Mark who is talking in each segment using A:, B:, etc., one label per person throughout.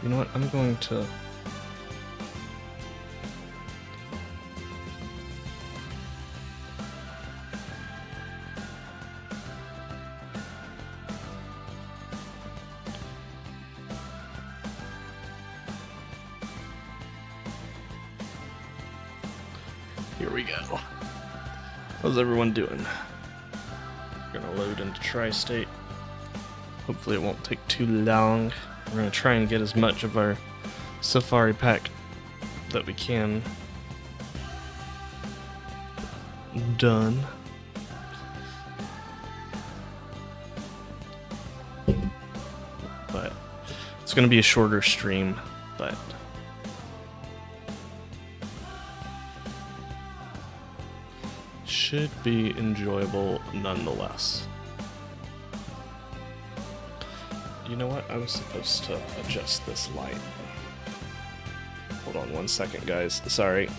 A: You know what? I'm going to... Here we go. How's everyone doing? We're gonna load into Tri-State. Hopefully it won't take too long. We're gonna try and get as much of our safari pack that we can done. But it's gonna be a shorter stream, but should be enjoyable nonetheless. You know what? I was supposed to adjust this light. Hold on 1 second, guys. Sorry.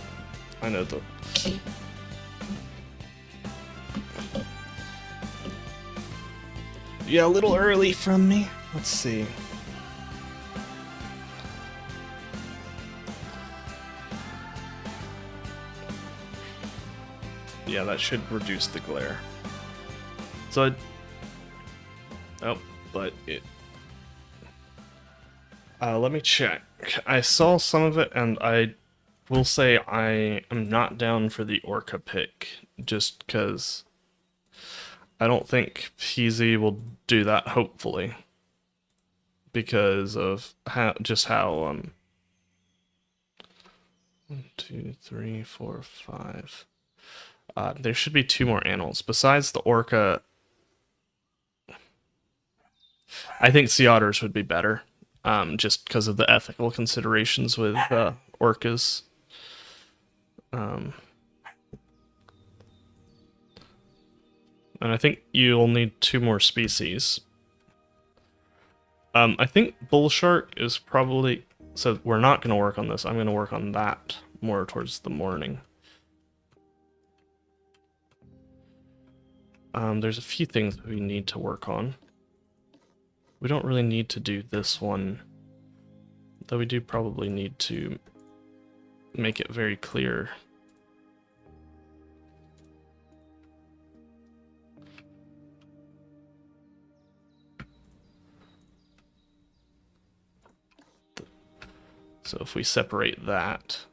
A: I know the... Yeah, a little early from me. Let's see. Yeah, that should reduce the glare. So oh, but it... let me check. I saw some of it, and I will say I am not down for the Orca pick, just because I don't think PZ will do that, hopefully. Because of how, how, 1, 2, 3, 4, 5... there should be 2 more animals. Besides the orca, I think sea otters would be better, just because of the ethical considerations with orcas. And I think you'll need 2 more species. I think bull shark is probably... So we're not going to work on this. I'm going to work on that more towards the morning. There's a few things we need to work on. We don't really need to do this one, though we do probably need to make it very clear. So if we separate that...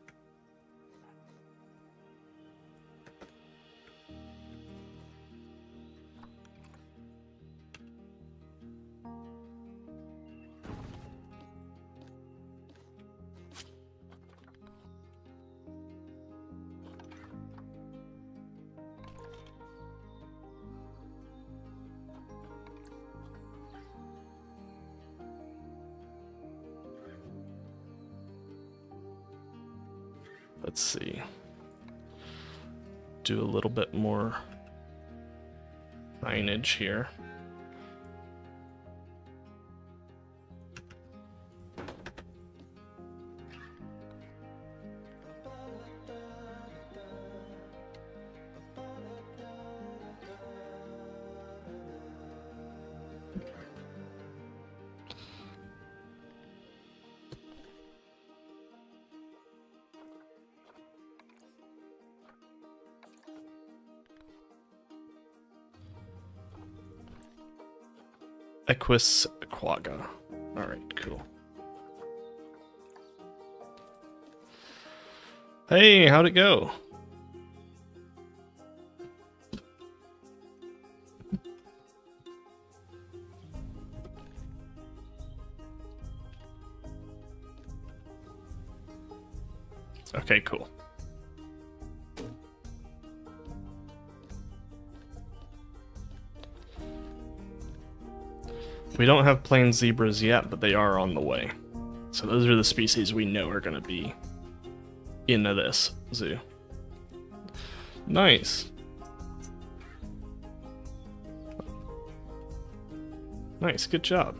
A: Let's see. Do a little bit more signage here. Equus Aquaga. Alright, cool. Hey, how'd it go? Okay, cool. We don't have plain zebras yet, but they are on the way. So those are the species we know are going to be into this zoo. Nice. Nice, good job.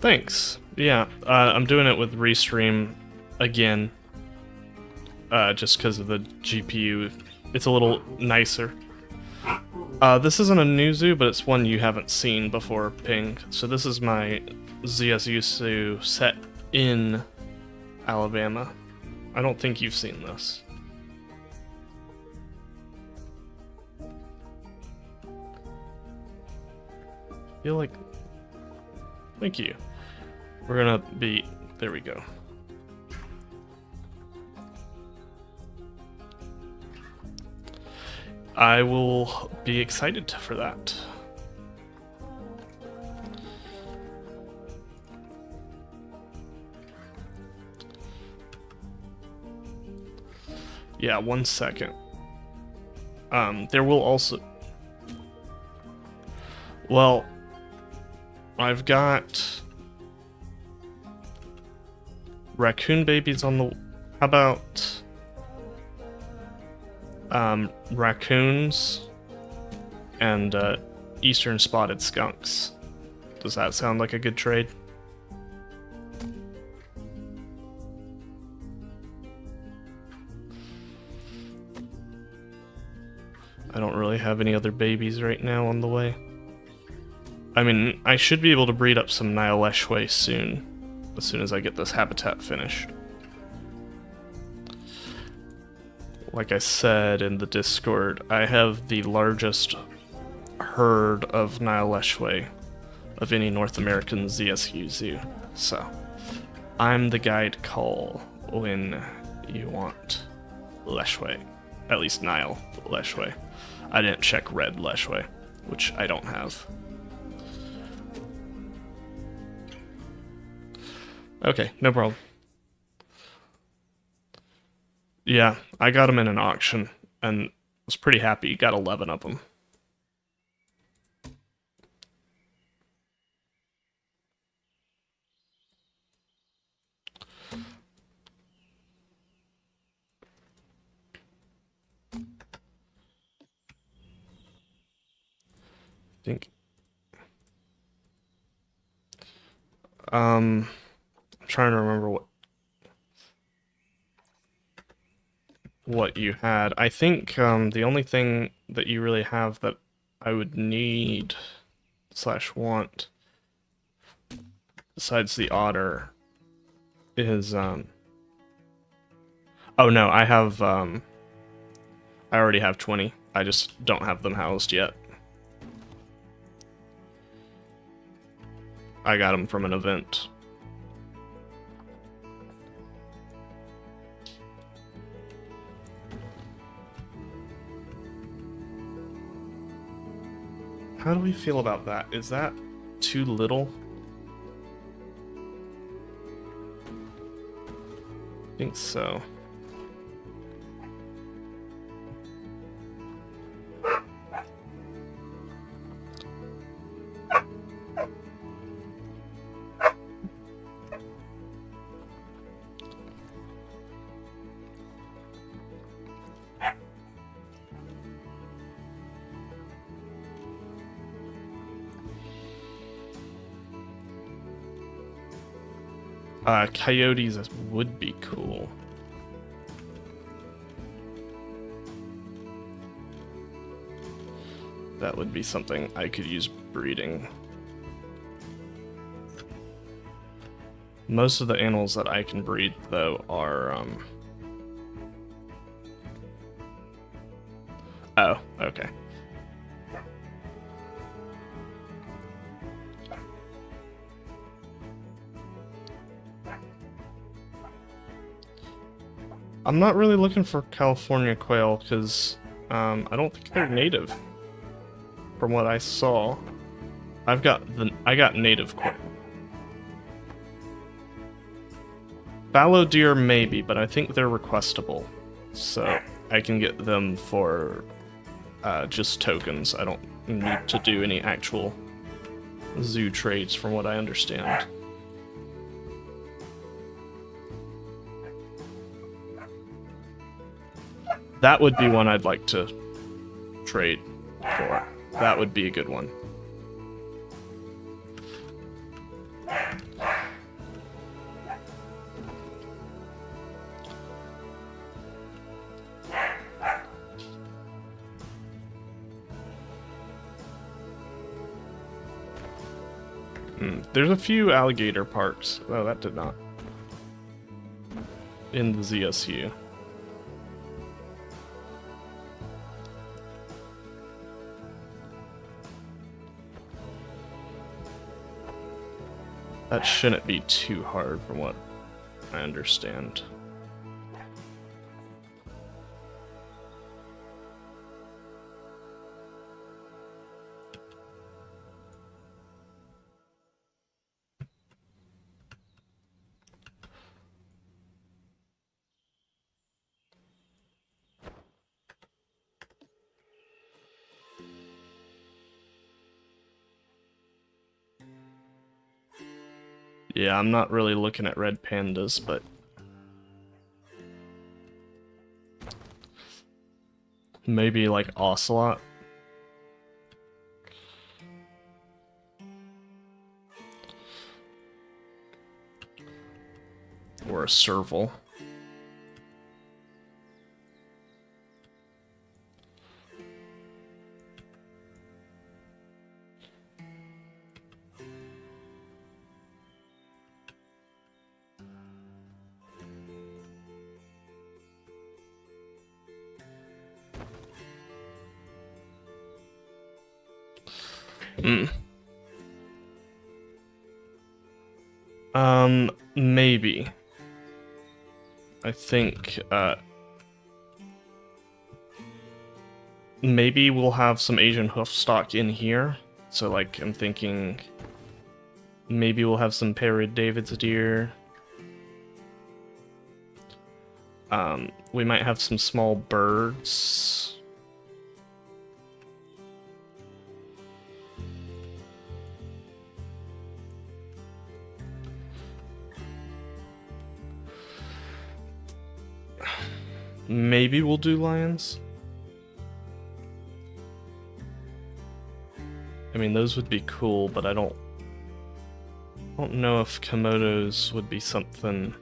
A: Thanks. Yeah, I'm doing it with Restream again. just because of the GPU. It's a little nicer. This isn't a new zoo, but it's one you haven't seen before, Ping. So this is my ZSU zoo set in Alabama. I don't think you've seen this. I feel like... Thank you. We're gonna be... There we go. I will be excited for that. Yeah, 1 second. There will also... Well, I've got raccoon babies on the... How about raccoons and eastern spotted skunks? Does that sound like a good trade? I don't really have any other babies right now on the way. I mean, I should be able to breed up some Nile Leshway soon, as soon as I get this habitat finished. Like I said in the Discord, I have the largest herd of Nile Leshway of any North American ZSU zoo, so I'm the guy to call when you want Leshway. At least Nile Leshway. I didn't check red Leshway, which I don't have. Okay, no problem. Yeah, I got them in an auction, and was pretty happy. Got 11 of them. I think. I'm trying to remember what you had. I think the only thing that you really have that I would need / want besides the otter is oh no, I have I already have 20. I just don't have them housed yet. I got them from an event. How do we feel about that? Is that too little? I think so. Coyotes would be cool. That would be something I could use breeding. Most of the animals that I can breed, though, are, Oh, okay. I'm not really looking for California quail, because, I don't think they're native. From what I saw. I got native quail. Fallow deer maybe, but I think they're requestable. So I can get them for just tokens. I don't need to do any actual zoo trades from what I understand. That would be one I'd like to trade for. That would be a good one. There's a few alligator parks. Oh, that did not. In the ZSU. That shouldn't be too hard from what I understand. Yeah, I'm not really looking at red pandas, but maybe like ocelot. Or a serval. Maybe. I think, maybe we'll have some Asian hoof stock in here. So, like, I'm thinking maybe we'll have some Parrot David's deer. We might have some small birds. Maybe we'll do lions. I mean, those would be cool, but I don't know if Komodos would be something.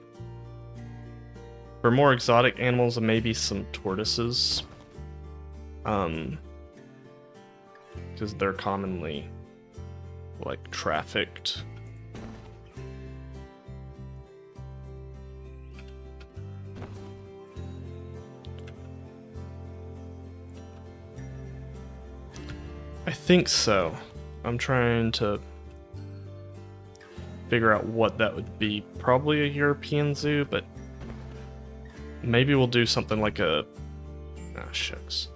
A: For more exotic animals, maybe some tortoises. Because they're commonly, like, trafficked. I think so. I'm trying to figure out what that would be. Probably a European zoo, but maybe we'll do something like a... Ah, shucks.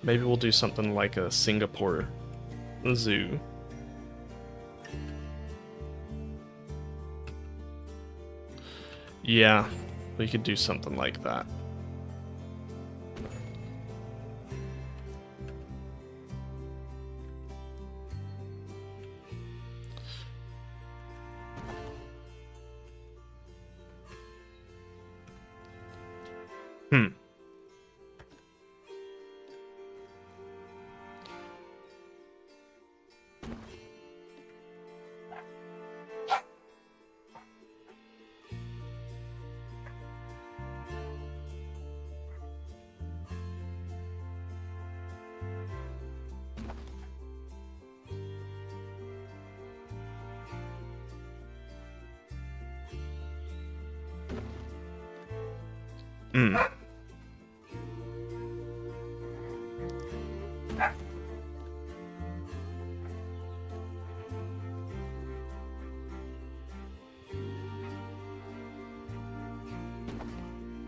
A: Maybe we'll do something like a Singapore zoo. Yeah, we could do something like that.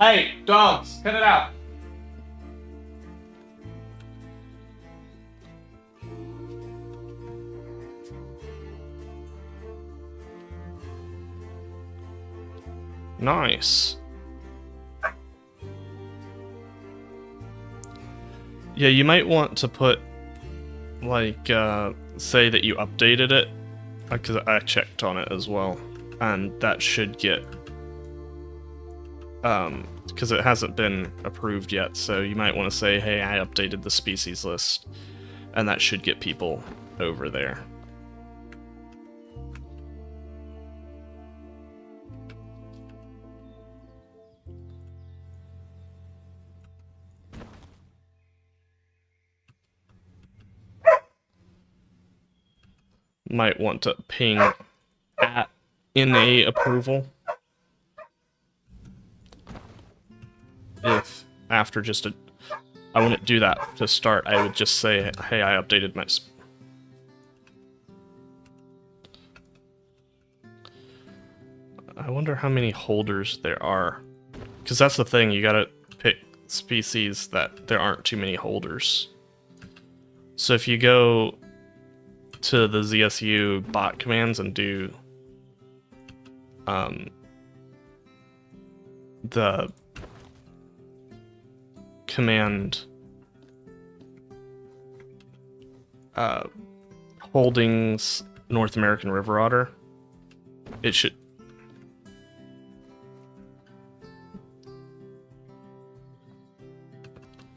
B: Hey, dogs, cut it out.
A: Nice. Yeah, you might want to put, like, say that you updated it, because I checked on it as well, and that should get, because it hasn't been approved yet, so you might want to say, hey, I updated the species list, and that should get people over there. might want to ping at NA approval. If after just a... I wouldn't do that to start, I would just say, hey, I updated my... I wonder how many holders there are. Because that's the thing, you gotta pick species that there aren't too many holders. So if you go to the ZSU bot commands and do the command holdings North American river otter, it should...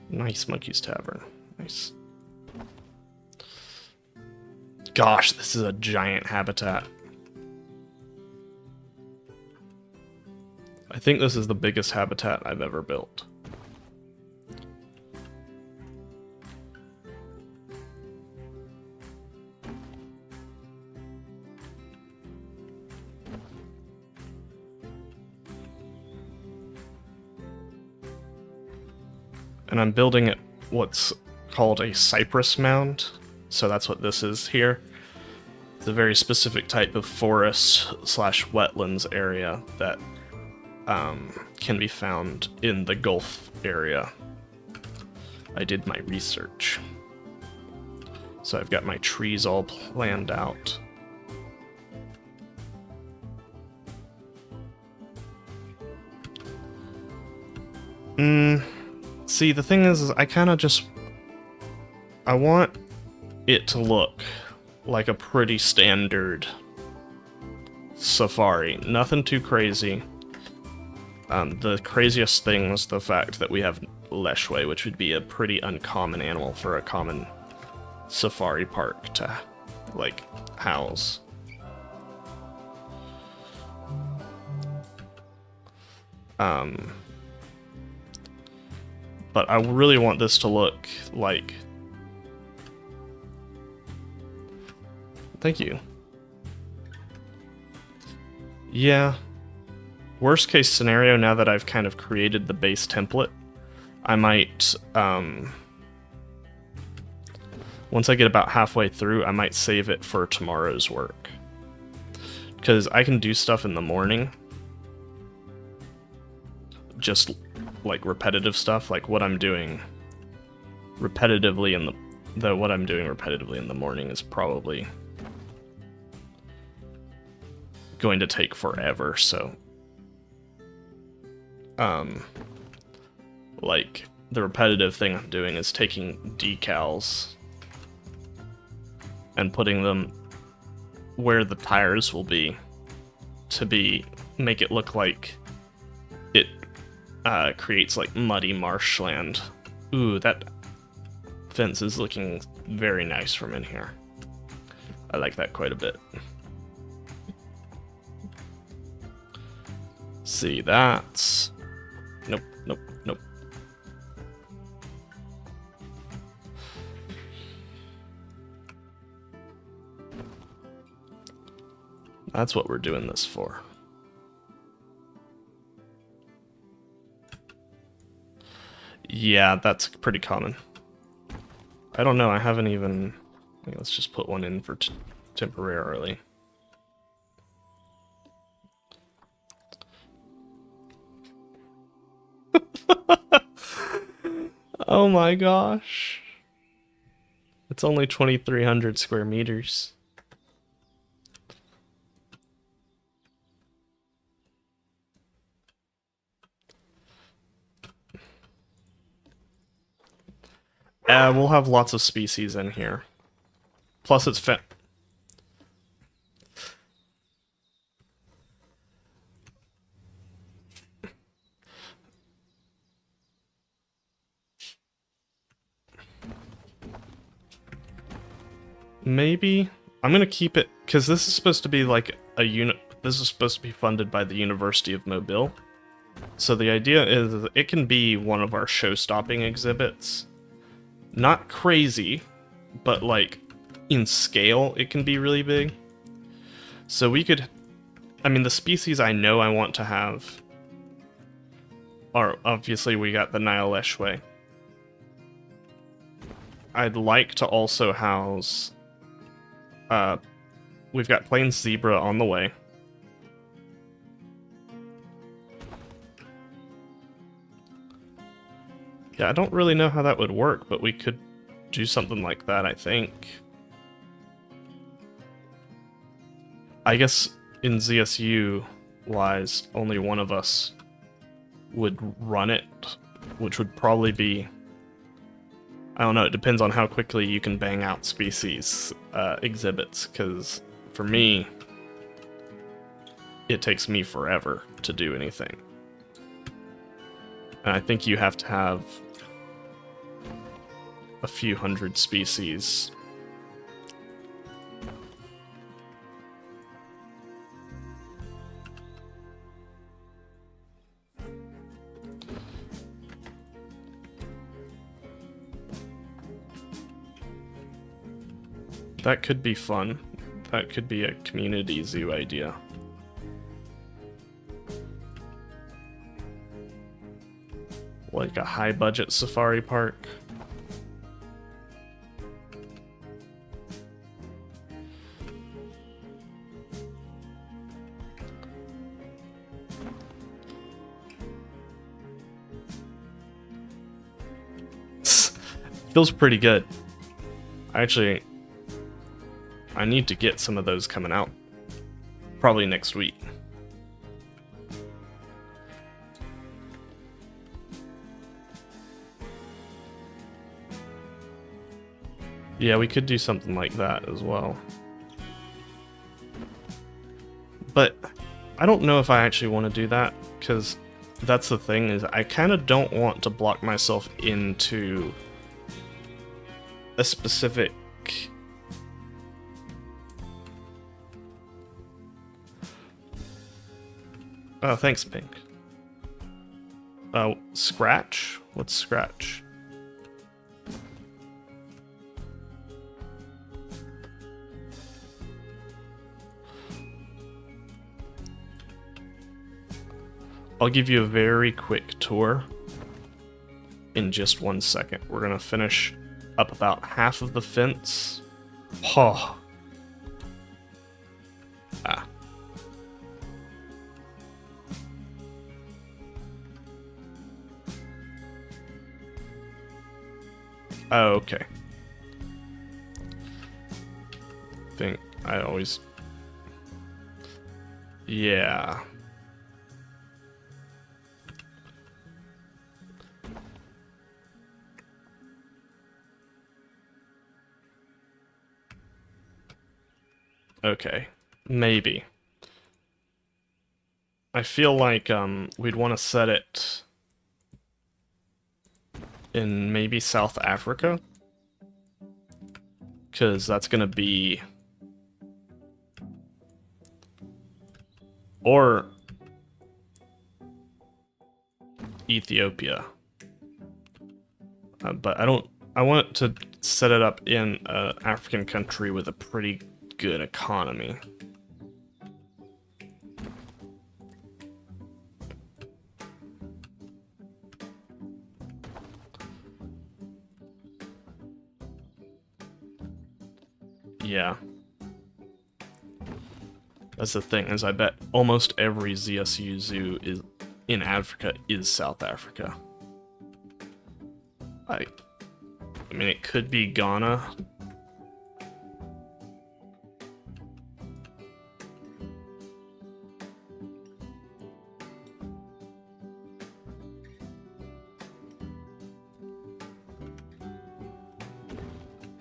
A: Nice Monkey's Tavern. Nice. Gosh, this is a giant habitat. I think this is the biggest habitat I've ever built. And I'm building it what's called a cypress mound, so that's what this is here. It's a very specific type of forest slash wetlands area that can be found in the Gulf area. I did my research. So I've got my trees all planned out. See, the thing is I kind of just... I want it to look like a pretty standard safari. Nothing too crazy. The craziest thing was the fact that we have Leshway, which would be a pretty uncommon animal for a common safari park to, like, house. But I really want this to look like... Thank you. Yeah. Worst case scenario, now that I've kind of created the base template, I might, once I get about halfway through, I might save it for tomorrow's work. Because I can do stuff in the morning. Just, like, repetitive stuff, like what I'm doing repetitively in what I'm doing repetitively in the morning is probably going to take forever, so like the repetitive thing I'm doing is taking decals and putting them where the tires will be to make it look like it creates like muddy marshland. Ooh, that fence is looking very nice from in here. I like that quite a bit. See, that's... Nope, nope, nope. That's what we're doing this for. Yeah, that's pretty common. I don't know, I haven't even... Let's just put one in for temporarily. Oh my gosh. It's only 2,300 square meters. We'll have lots of species in here. Plus it's maybe I'm gonna keep it because this is supposed to be like a unit. This is supposed to be funded by the University of Mobile. So the idea is it can be one of our show-stopping exhibits. Not crazy, but like in scale, it can be really big. So we could, I mean, the species I know I want to have are, obviously we got the Nile Eshway. I'd like to also house, we've got plains zebra on the way. Yeah, I don't really know how that would work, but we could do something like that, I think. I guess in ZSU-wise, only one of us would run it, which would probably be... I don't know, it depends on how quickly you can bang out species exhibits, because for me, it takes me forever to do anything. And I think you have to have a few hundred species. That could be fun. That could be a community zoo idea. Like a high-budget safari park. Feels pretty good. Actually, I need to get some of those coming out. Probably next week. Yeah, we could do something like that as well. But I don't know if I actually want to do that, because that's the thing, is I kind of don't want to block myself into a specific... Oh, thanks, Pink. Scratch? What's Scratch? I'll give you a very quick tour in just 1 second. We're gonna finish up about half of the fence. Oh. Ah. Oh, okay. Think I always... Yeah. Okay. Maybe. I feel like we'd want to set it in maybe South Africa, because that's gonna be, or Ethiopia, but I want to set it up in an African country with a pretty good economy. Yeah. That's the thing, is I bet almost every ZSU zoo is in Africa is South Africa. I mean, it could be Ghana.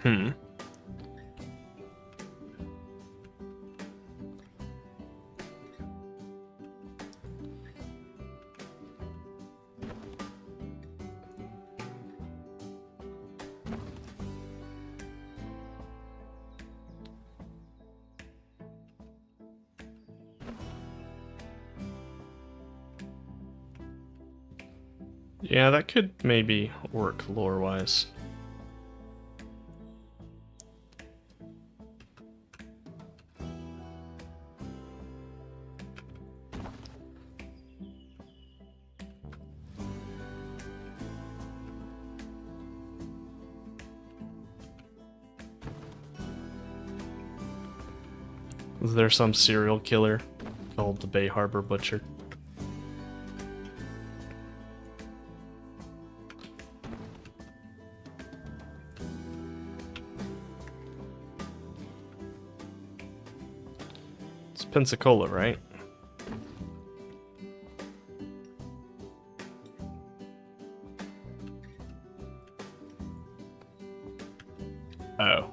A: Hmm. Yeah, that could maybe work lore-wise. Is there some serial killer called the Bay Harbor Butcher? It's Pensacola, right? Oh.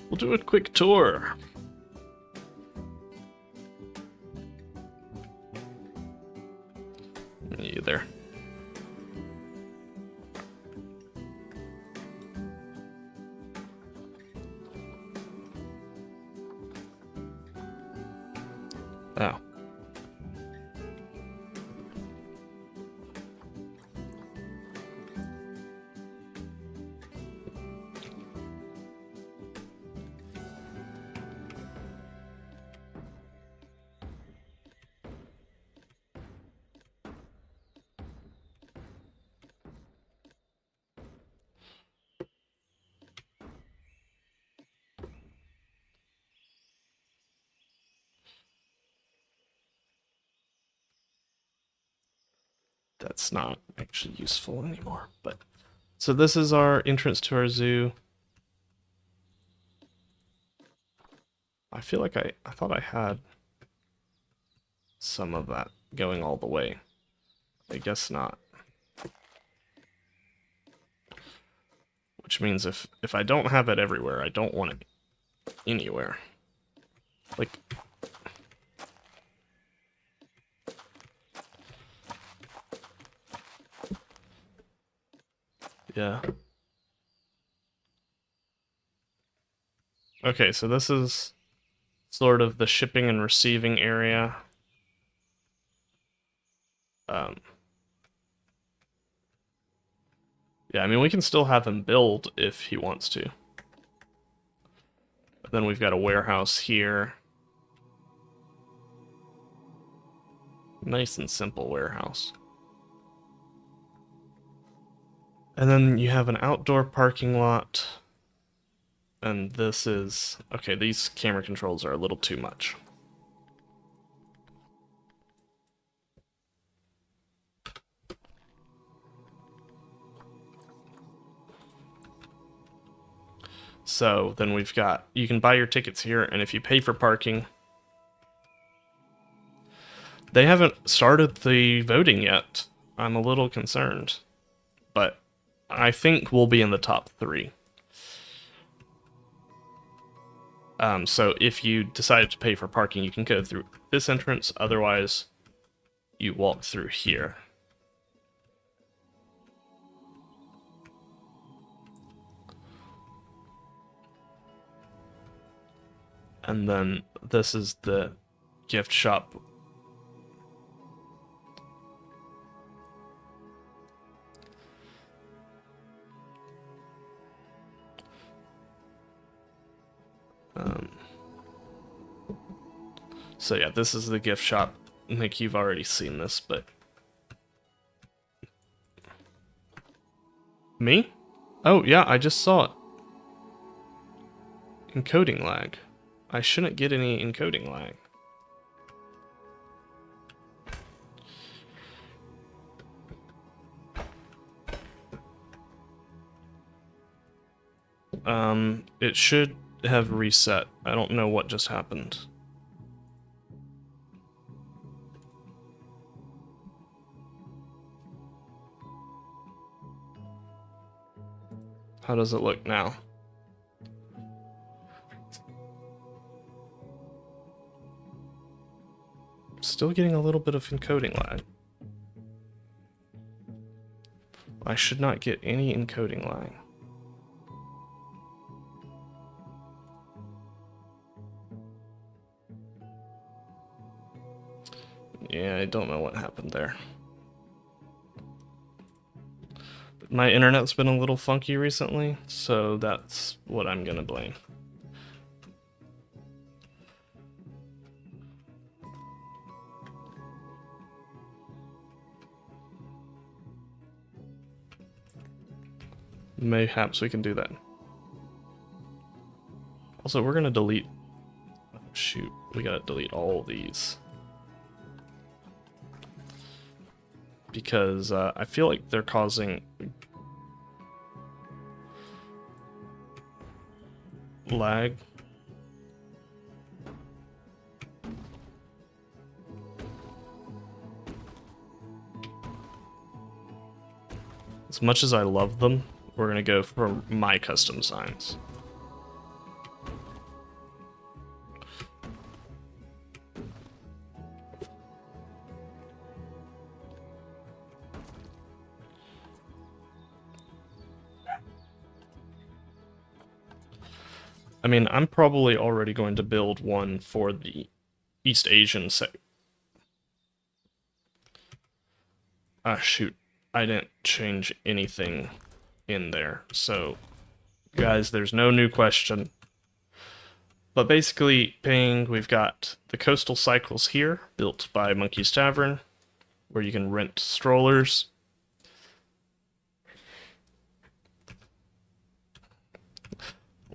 A: We'll do a quick tour. Me either. Oh. That's not actually useful anymore, but so this is our entrance to our zoo. I feel like I thought I had some of that going all the way. I guess not. Which means if I don't have it everywhere, I don't want it anywhere. Like, yeah. Okay, so this is sort of the shipping and receiving area. Yeah, I mean, we can still have him build if he wants to. But then we've got a warehouse here. Nice and simple warehouse. And then you have an outdoor parking lot. And this is... Okay, these camera controls are a little too much. So then we've got... You can buy your tickets here, and if you pay for parking... They haven't started the voting yet. I'm a little concerned. But I think we'll be in the top 3. So if you decided to pay for parking, you can go through this entrance. Otherwise, you walk through here. And then this is the gift shop. So yeah, this is the gift shop. Nick, you've already seen this, but... Me? Oh, yeah, I just saw it. Encoding lag. I shouldn't get any encoding lag. It should have reset. I don't know what just happened. How does it look now? Still getting a little bit of encoding lag. I should not get any encoding lag. Yeah, I don't know what happened there. My internet's been a little funky recently, so that's what I'm gonna blame. mayhaps we can do that. Also, we're gonna delete... Oh, shoot, we gotta delete all these. Because I feel like they're causing lag. As much as I love them, we're gonna go for my custom signs. I mean, I'm probably already going to build one for the East Asian sect. Ah, shoot. I didn't change anything in there. So, guys, there's no new question. But basically, paying, we've got the Coastal Cycles here, built by Monkey's Tavern, where you can rent strollers.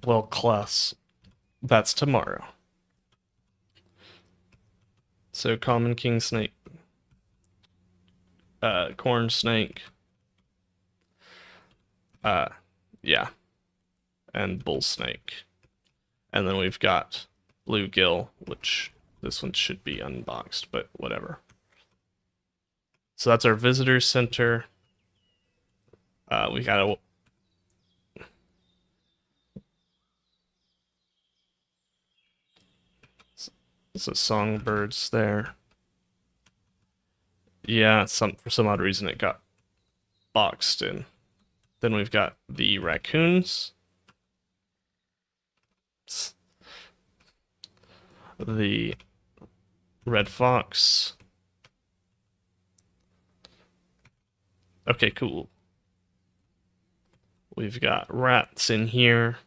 A: Well, class, that's tomorrow. So, common king snake, corn snake, yeah, and bull snake. And then we've got bluegill, which this one should be unboxed, but whatever. So that's our visitor center. We got a... So songbirds there. Yeah, for some odd reason it got boxed in. Then we've got the raccoons. The red fox. Okay, cool. We've got rats in here.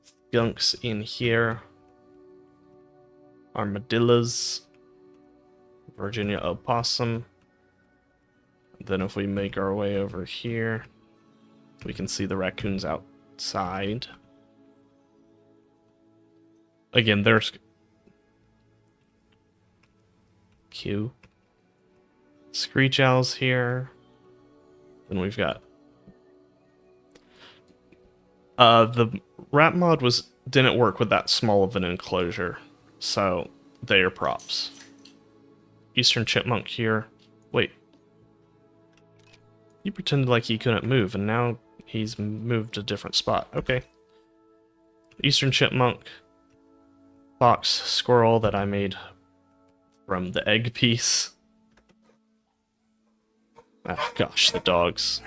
A: Skunks in here. Armadillos. Virginia opossum. Then if we make our way over here, we can see the raccoons outside. Again, there's Q. Screech owls here. Then we've got the rat mod didn't work with that small of an enclosure, so they are props. Eastern chipmunk here. Wait. He pretended like he couldn't move, and now he's moved a different spot. Okay. Eastern chipmunk. Fox squirrel that I made from the egg piece. Oh gosh, the dogs.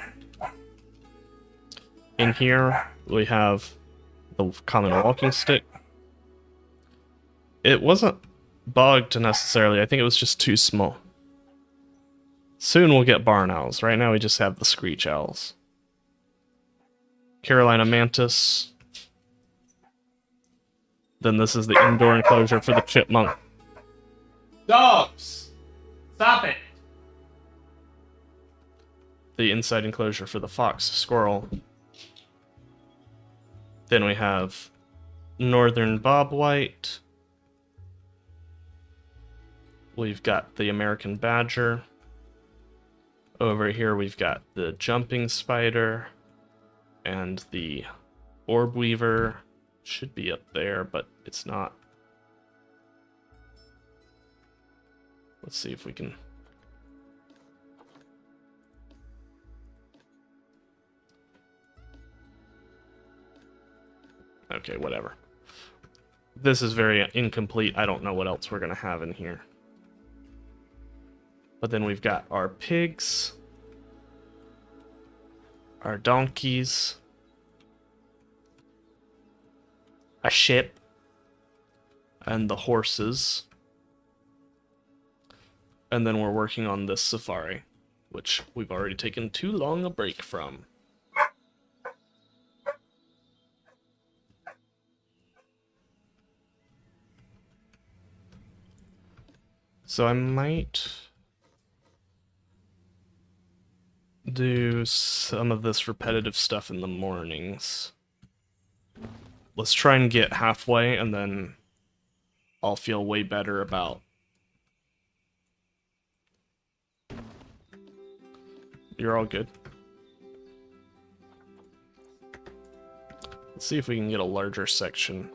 A: In here, we have the common walking stick. It wasn't bugged necessarily, I think it was just too small. Soon we'll get barn owls. Right now we just have the screech owls. Carolina mantis. Then this is the indoor enclosure for the chipmunk.
B: Dogs! Stop it!
A: The inside enclosure for the fox squirrel. Then we have northern bobwhite. We've got the American badger. Over here we've got the jumping spider and the orb weaver. Should be up there, but it's not. Let's see if we can... Okay, whatever. This is very incomplete. I don't know what else we're going to have in here. But then we've got our pigs, our donkeys, a ship, and the horses. And then we're working on this safari, which we've already taken too long a break from. So I might do some of this repetitive stuff in the mornings. Let's try and get halfway, and then I'll feel way better about... You're all good. Let's see if we can get a larger section.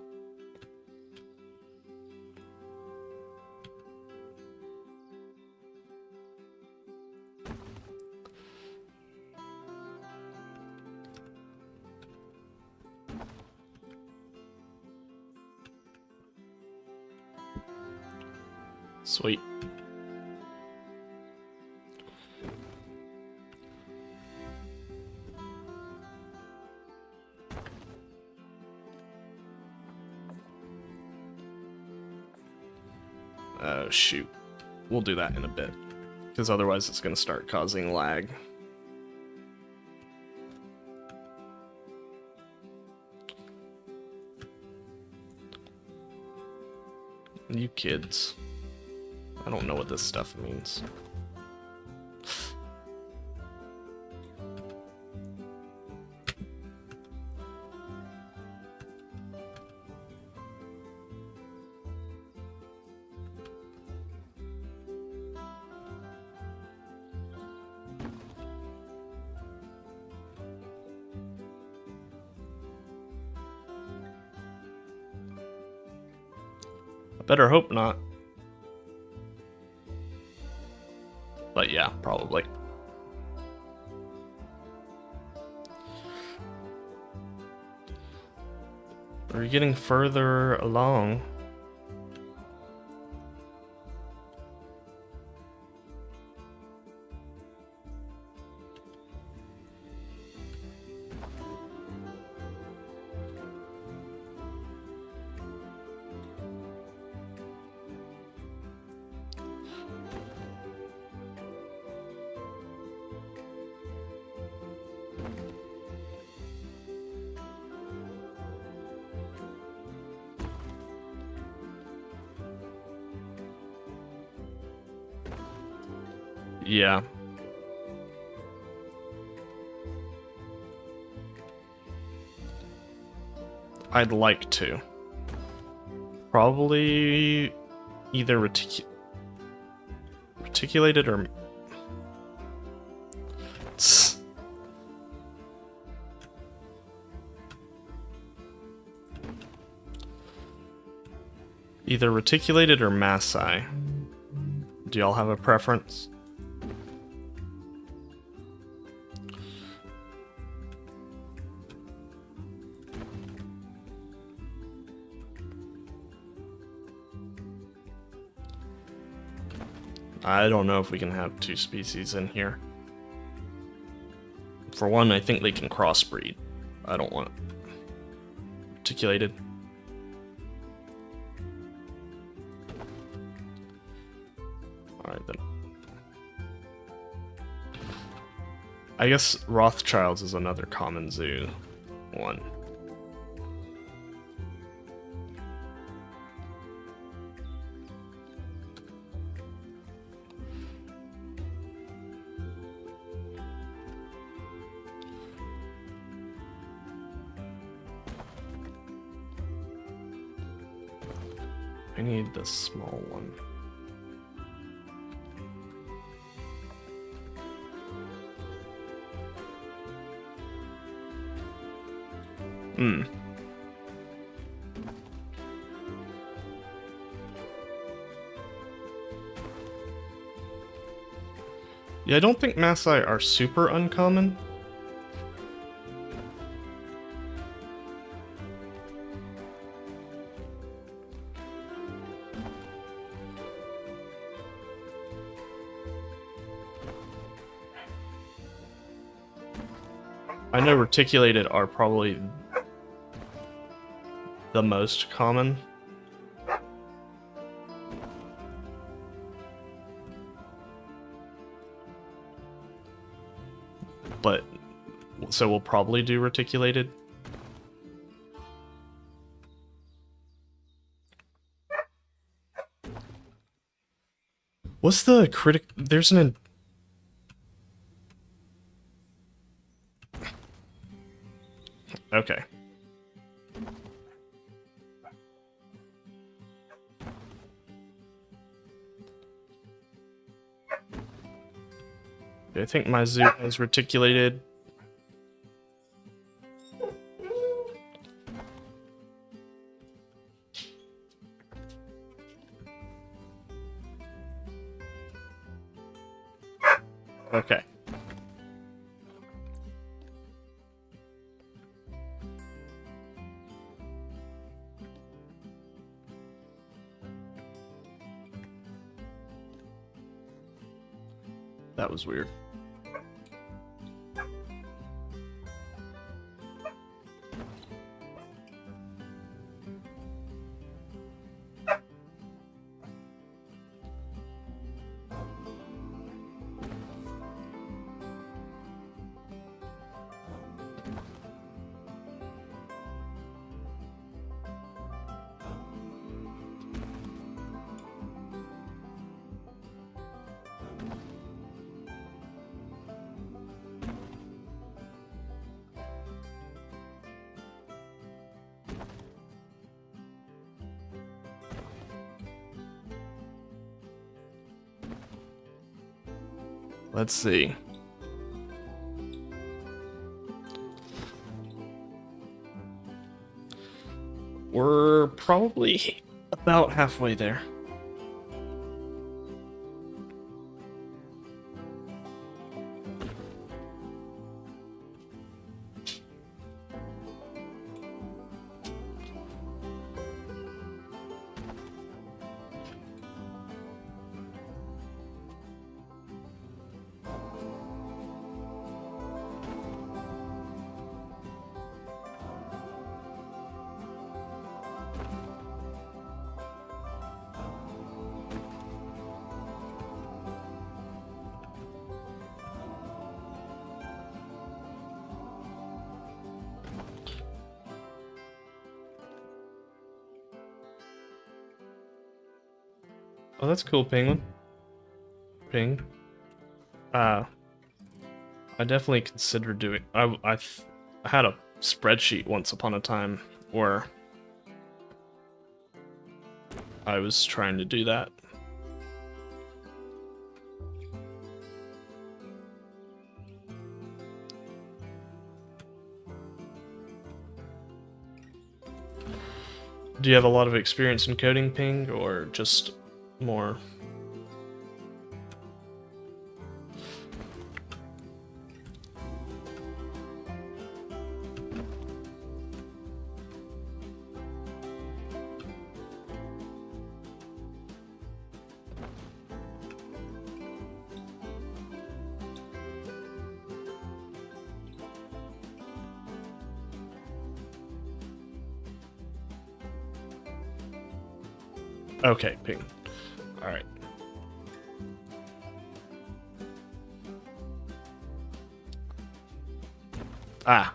A: Sweet. Oh, shoot. We'll do that in a bit, because otherwise it's going to start causing lag. You kids. I don't know what this stuff means. I better hope not. But yeah, probably. We're getting further along. Yeah. I'd like to. Probably either reticulated or... Either reticulated or massi. Do y'all have a preference? I don't know if we can have two species in here. For one, I think they can crossbreed. I don't want reticulated. Alright then. I guess Rothschild's is another common zoo one. I need the small one. Yeah, I don't think Maasai are super uncommon. I know reticulated are probably the most common. But, so we'll probably do reticulated. What's the critic? There's an... I think my zoo has reticulated. Okay. That was weird. Let's see. We're probably about halfway there. Oh, that's cool, Penguin. Ping. I definitely considered doing. I had a spreadsheet once upon a time where I was trying to do that. Do you have a lot of experience in coding, Ping, or just more? Okay, Ping. All right. Ah.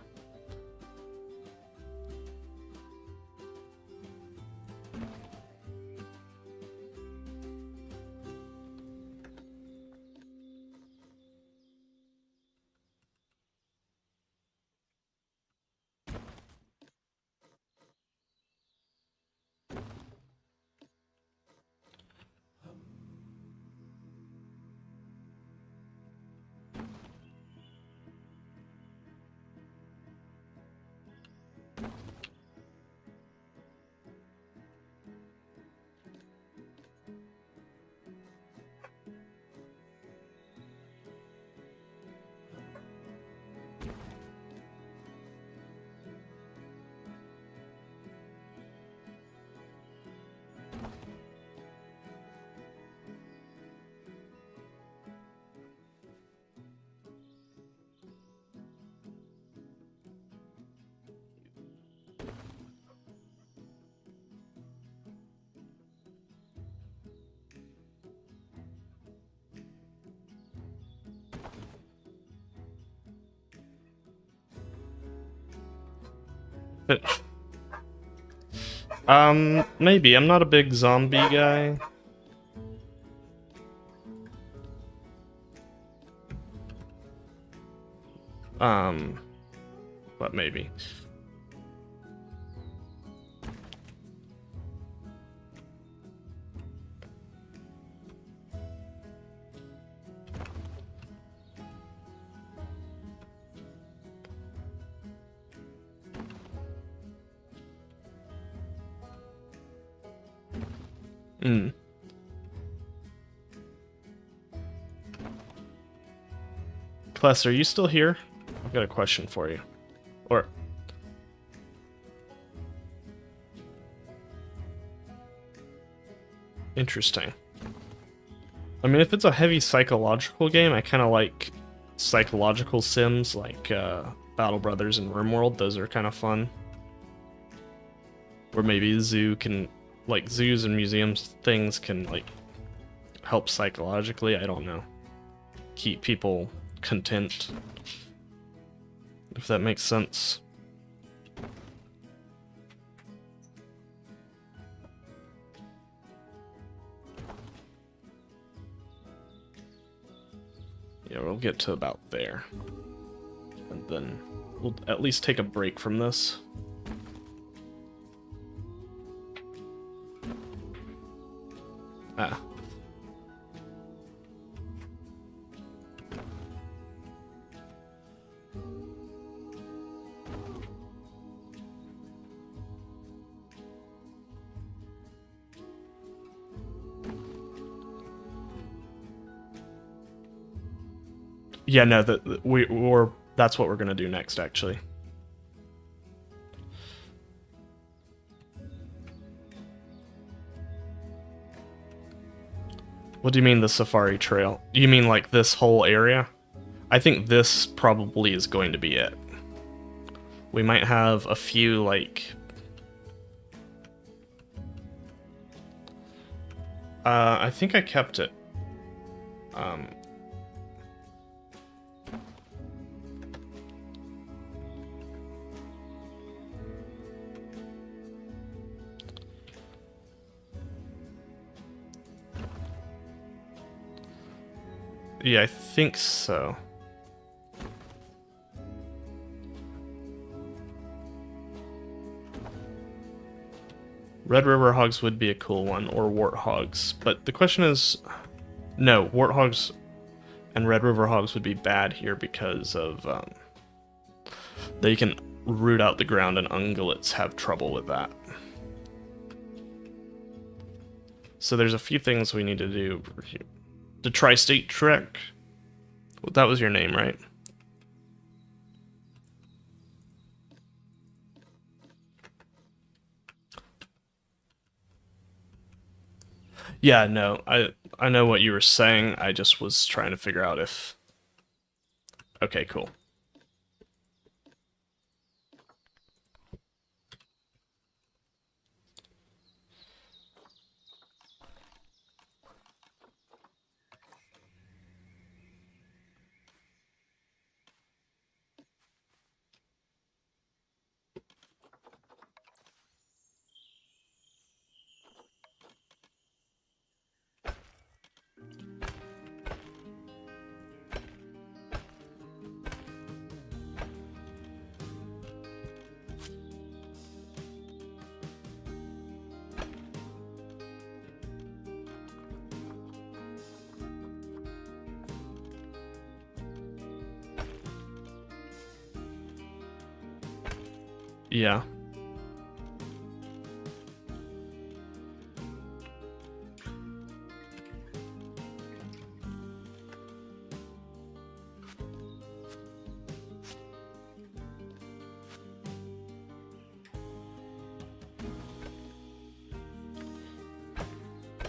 A: But, maybe. I'm not a big zombie guy. But maybe. Mm. Kless, are you still here? I've got a question for you. Or... Interesting. I mean, if it's a heavy psychological game, I kind of like psychological sims like Battle Brothers and RimWorld. Those are kind of fun. Or maybe a zoo can, like zoos and museums, things can like help psychologically. I don't know. Keep people content. If that makes sense. Yeah, we'll get to about there. And then we'll at least take a break from this. Ah. Yeah, no, that's what we're gonna do next, actually. What do you mean the safari trail? You mean like this whole area? I think this probably is going to be it. We might have a few, like... I think I kept it. Yeah, I think so. Red River Hogs would be a cool one, or Warthogs. But the question is... No, Warthogs and Red River Hogs would be bad here because of... they can root out the ground, and ungulates have trouble with that. So there's a few things we need to do. The Tri-State Trek. Well, that was your name, right? Yeah, no, I know what you were saying. I just was trying to figure out if... Okay, cool. Yeah.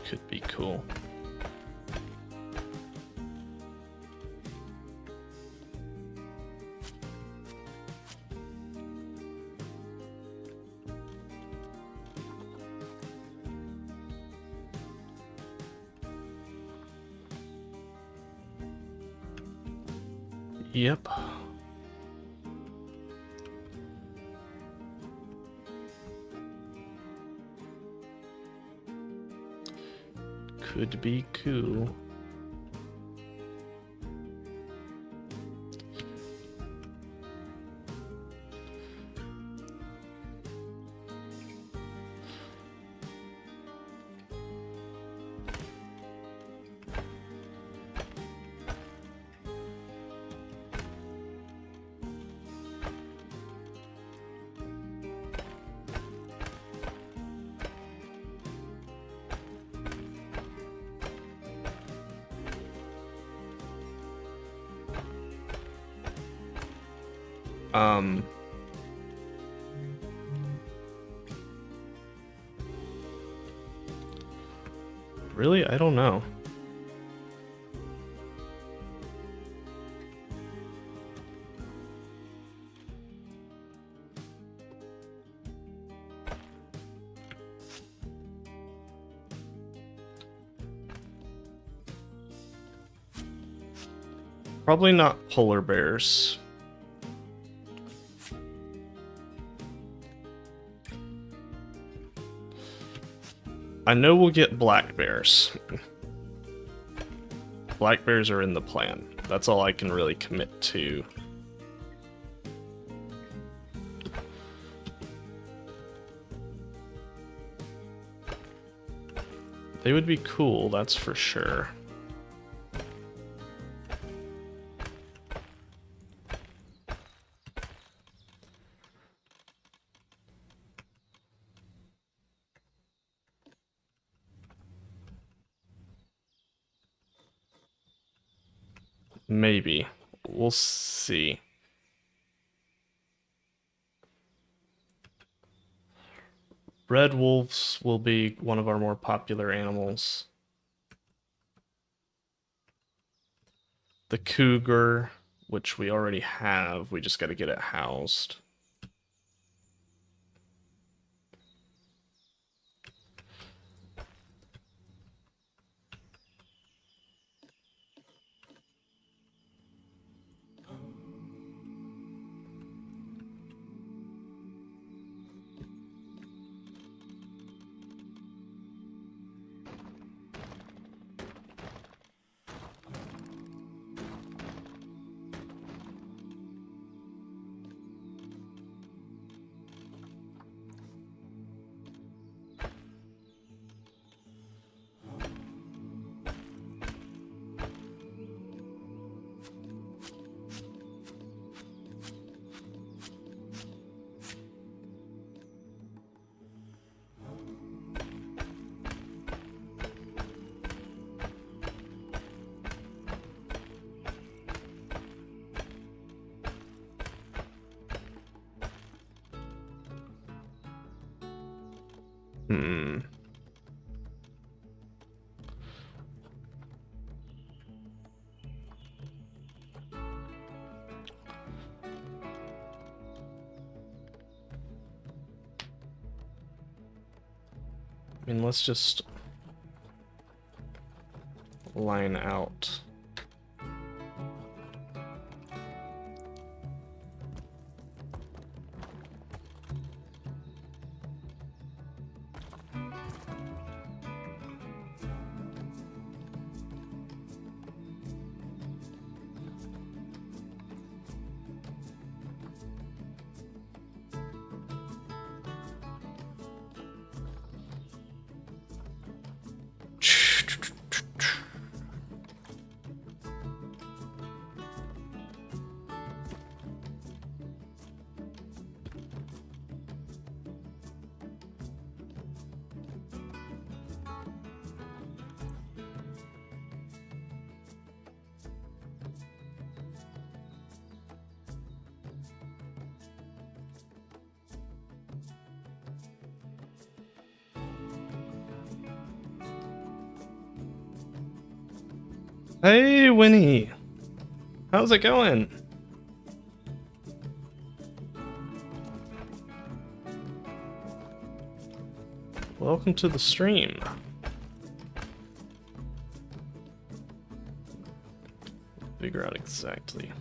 A: Could be cool. Yep. Could be cool. Um, really? I don't know. Probably not polar bears. I know we'll get black bears. Black bears are in the plan. That's all I can really commit to. They would be cool, that's for sure. Maybe. We'll see. Red wolves will be one of our more popular animals. The cougar, which we already have, we just got to get it housed. Hmm. I mean, let's just line out. Hey, Winnie! How's it going? Welcome to the stream. Figure out exactly.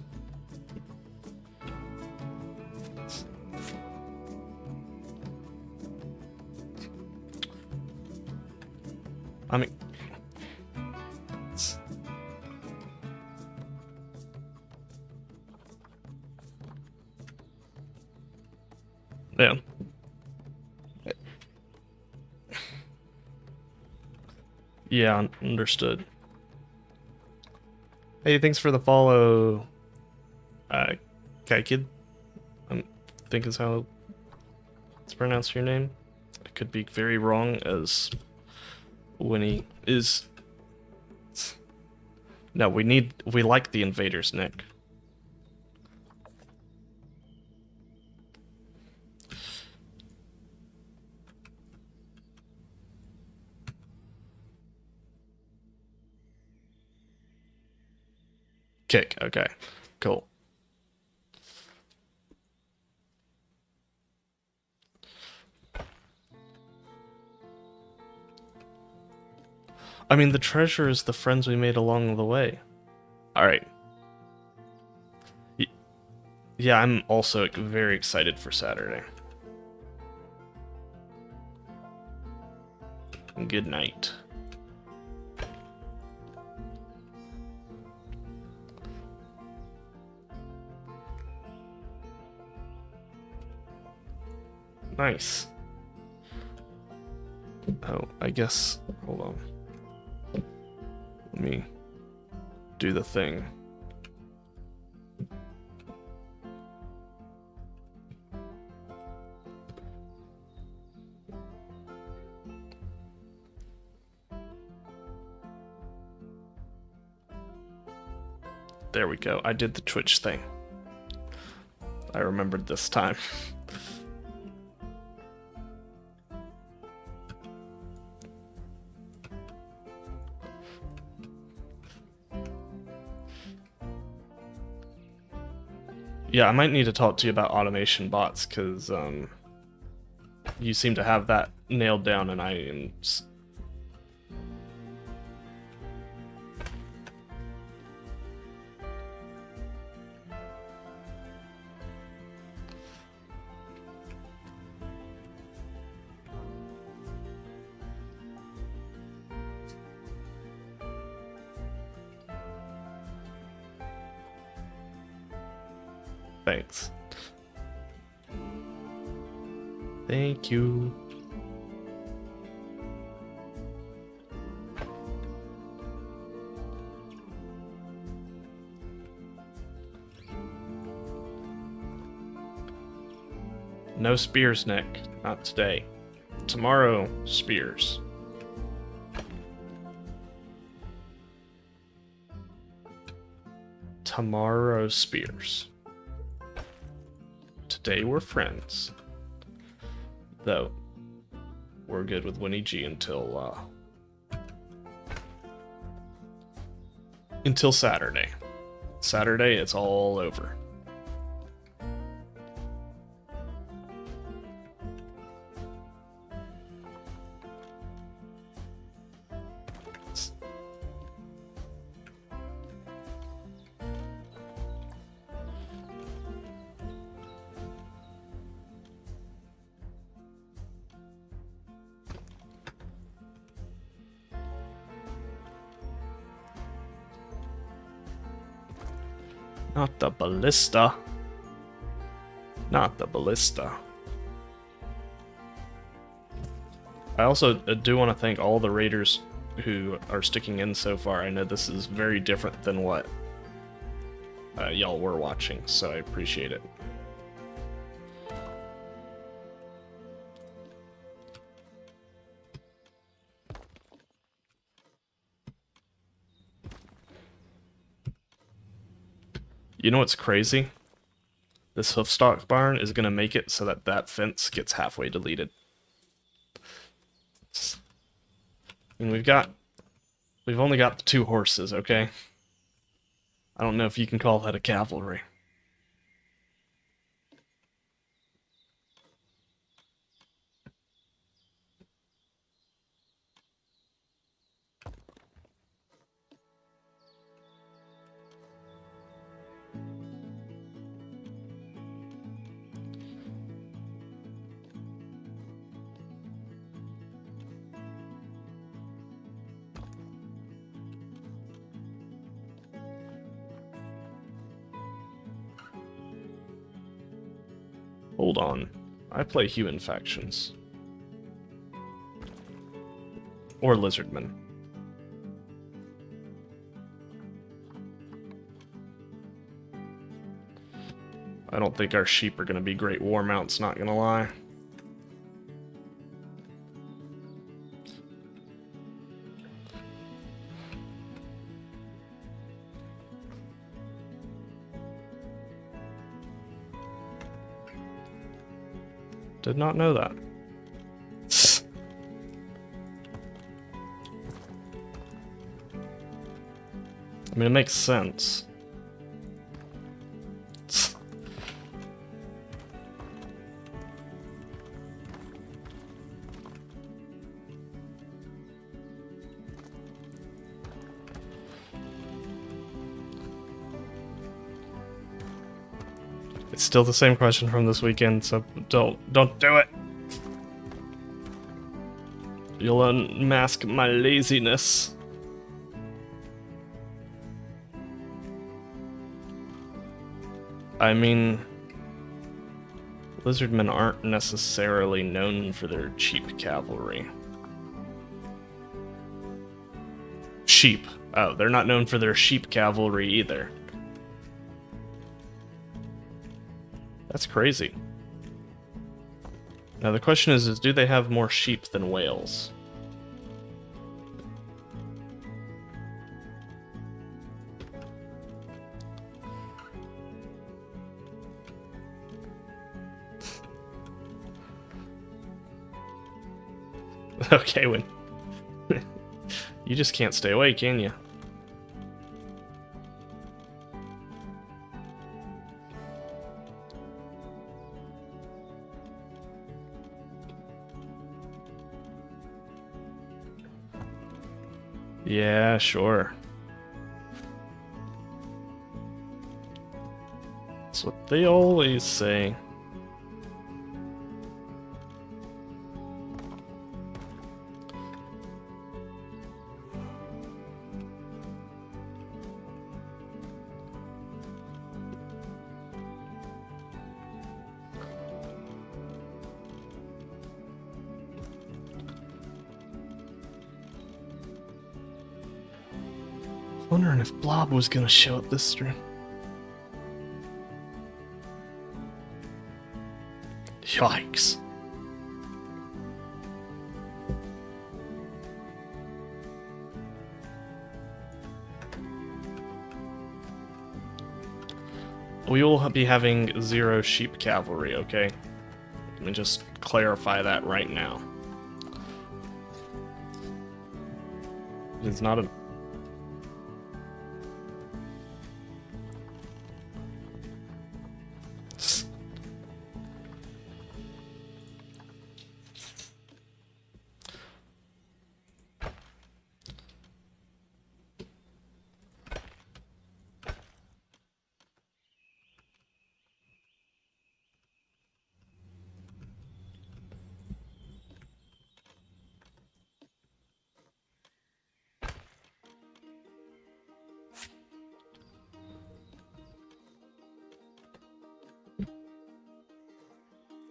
A: I mean, yeah. Yeah, understood. Hey, thanks for the follow, Kai Kid. I think is how it's pronounced your name. I could be very wrong, as Winnie is. No, we like the invaders, Nick. Kick, okay. Cool. I mean, the treasure is the friends we made along the way. Alright. Yeah, I'm also very excited for Saturday. Good night. Nice. Oh, I guess... Hold on. Let me do the thing. There we go. I did the Twitch thing. I remembered this time. Yeah, I might need to talk to you about automation bots, because you seem to have that nailed down, and I am... Thanks. Thank you. No spears, Nick. Not today. Tomorrow, spears. Tomorrow, spears. Today we're friends. Though, we're good with Winnie G until Saturday. Saturday, it's all over. Not the ballista. Not the ballista. I also do want to thank all the raiders who are sticking in so far. I know this is very different than what y'all were watching, so I appreciate it. You know what's crazy? This hoofstock barn is going to make it so that that fence gets halfway deleted. And we've only got the 2 horses, okay? I don't know if you can call that a cavalry. Hold on. I play human factions. Or lizardmen. I don't think our sheep are going to be great war mounts, not going to lie. Did not know that. I mean, it makes sense. It's still the same question from this weekend, so don't do it. You'll unmask my laziness. I mean, lizardmen aren't necessarily known for their cheap cavalry. Sheep. Oh, they're not known for their sheep cavalry either. That's crazy. Now the question is do they have more sheep than whales? Okay, when you just can't stay away, can you? Yeah, sure. That's what they always say. Wondering if Blob was gonna show up this stream. Yikes. We will be having 0 sheep cavalry, okay? Let me just clarify that right now. It's not a...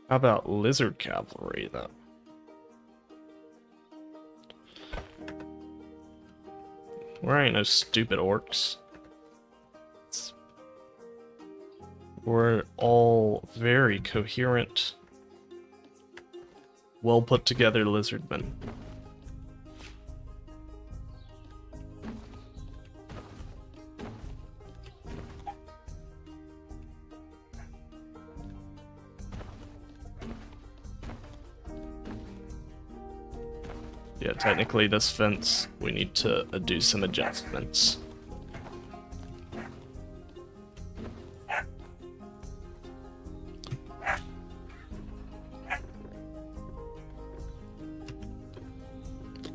A: How about lizard cavalry, though? We're ain't no stupid orcs. We're all very coherent, well put together lizardmen. Yeah, technically this fence, we need to do some adjustments.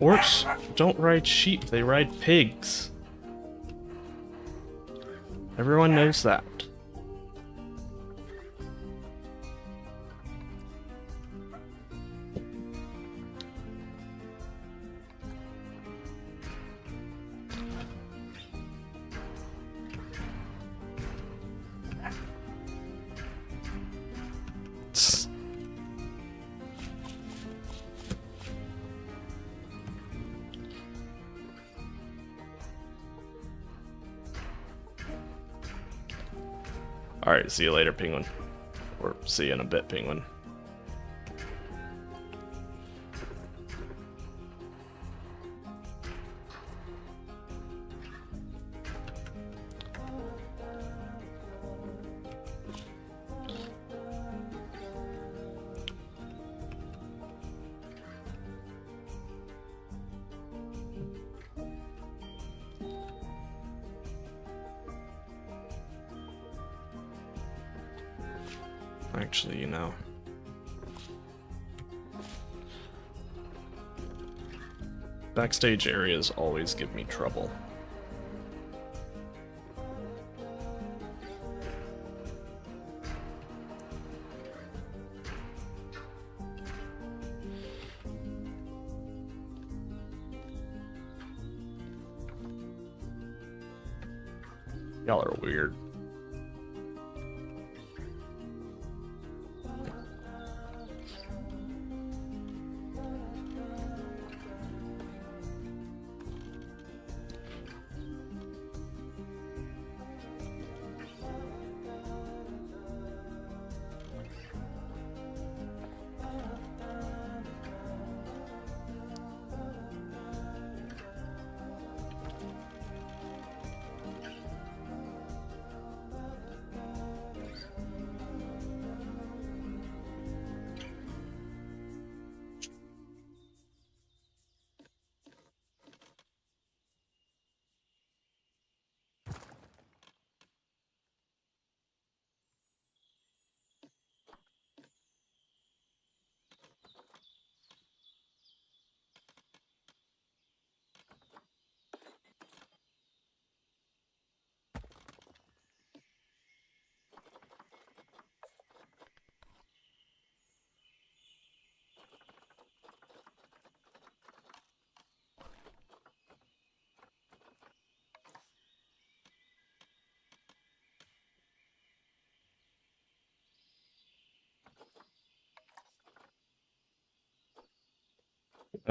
A: Orcs don't ride sheep, they ride pigs. Everyone knows that. Alright, see you later, penguin. Or see you in a bit, penguin. Actually, you know. Backstage areas always give me trouble. Y'all are weird.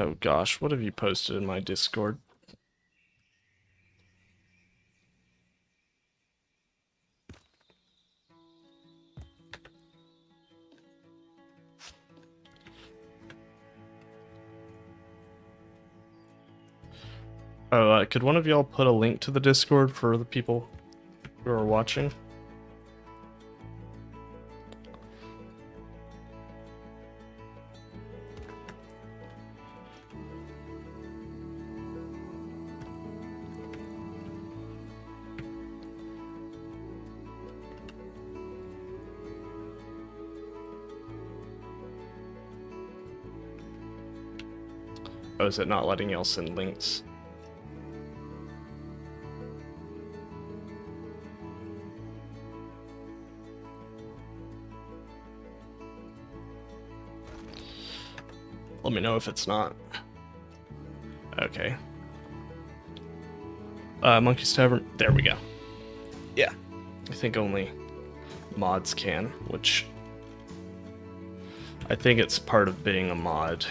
A: Oh gosh, what have you posted in my Discord? Oh, could one of y'all put a link to the Discord for the people who are watching? Oh, is it not letting y'all send links? Let me know if it's not. Okay. Monkey's Tavern. There we go. Yeah. I think only mods can, which I think it's part of being a mod.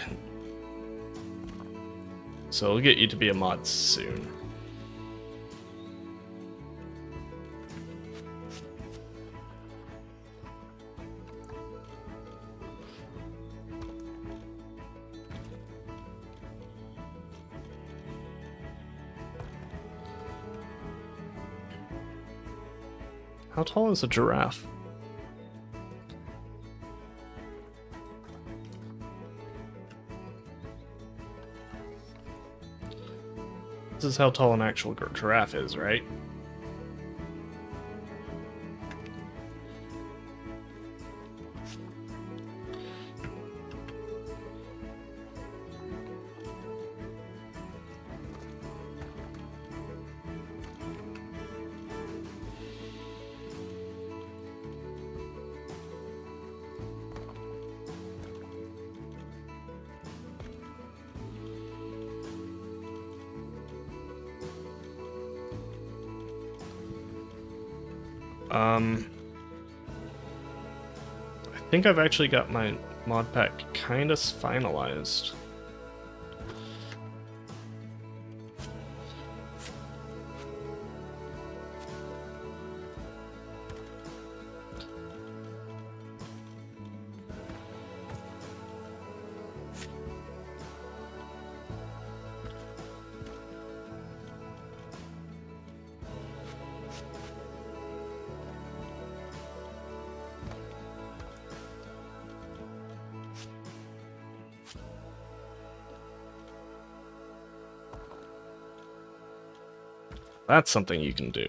A: So it'll get you to be a mod soon. How tall is a giraffe? This is how tall an actual giraffe is, right? I think I've actually got my mod pack kind of finalized. That's something you can do.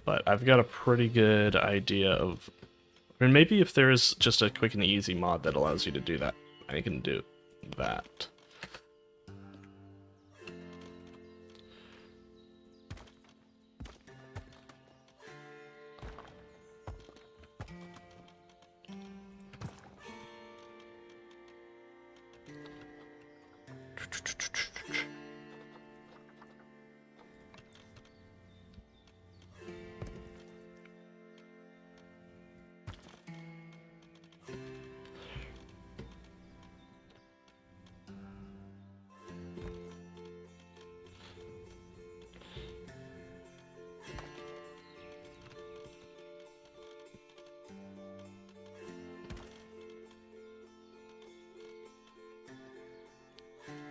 A: But I've got a pretty good idea of... I mean, maybe if there is just a quick and easy mod that allows you to do that, I can do that.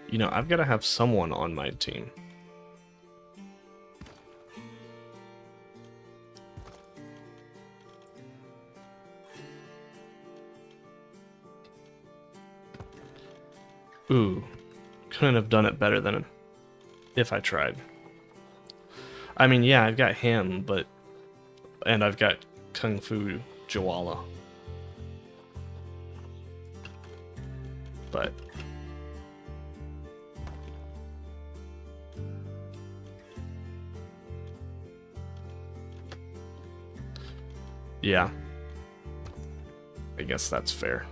A: You know, I've got to have someone on my team. Ooh, couldn't have done it better than if I tried. I mean, yeah, I've got him, and I've got Kung Fu Jawala. But yeah, I guess that's fair.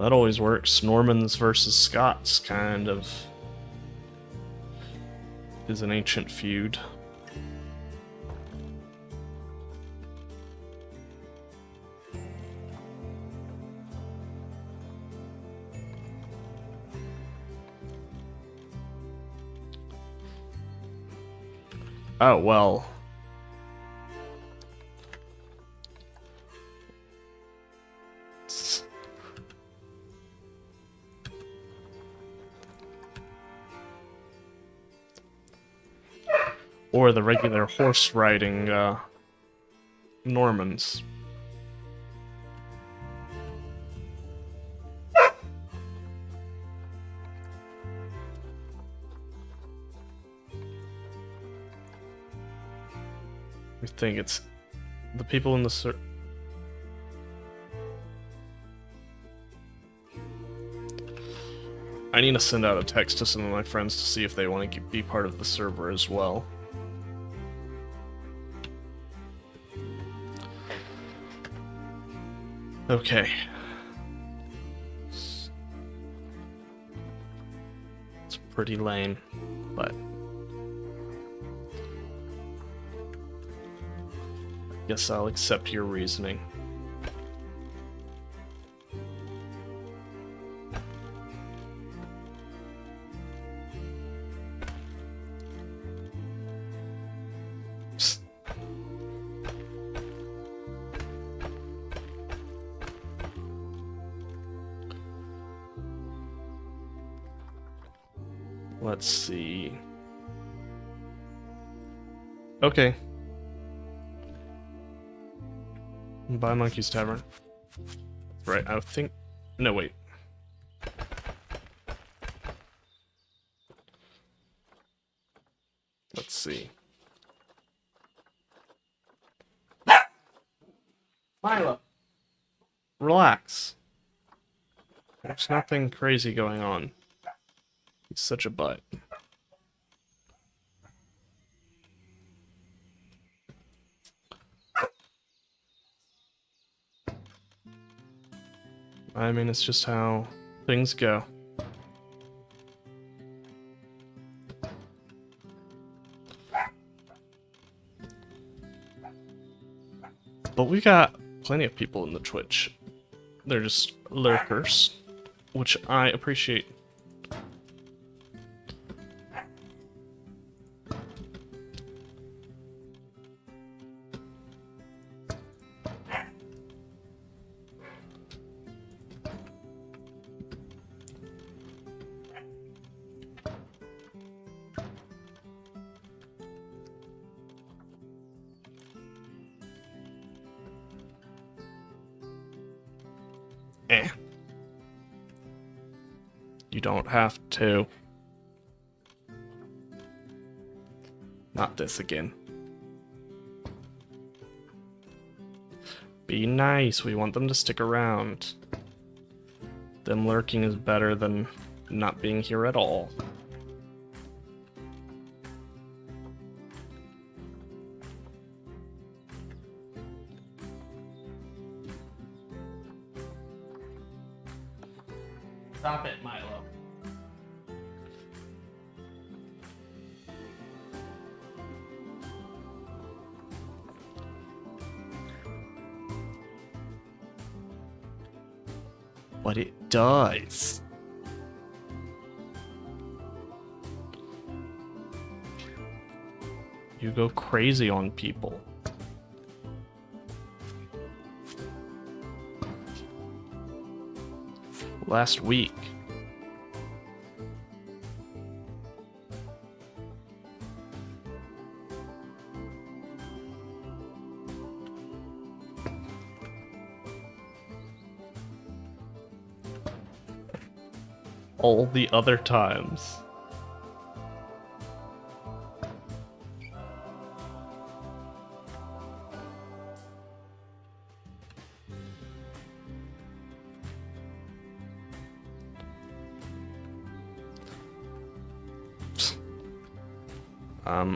A: That always works. Normans versus Scots kind of is an ancient feud. Oh, well. Or the regular horse riding Normans. We think it's the people in the I need to send out a text to some of my friends to see if they want to be part of the server as well. Okay. It's pretty lame, but I guess I'll accept your reasoning. Let's see. Okay. Buy Monkey's Tavern. Right, I think... No, wait. Let's see.
B: Milo.
A: Relax. There's nothing crazy going on. He's such a butt. I mean, it's just how things go. But we got plenty of people in the Twitch. They're just lurkers, which I appreciate. You don't have to. Not this again. Be nice, we want them to stick around. Them lurking is better than not being here at all.
B: Stop it, Milo.
A: But it does. You go crazy on people. Last week. All the other times.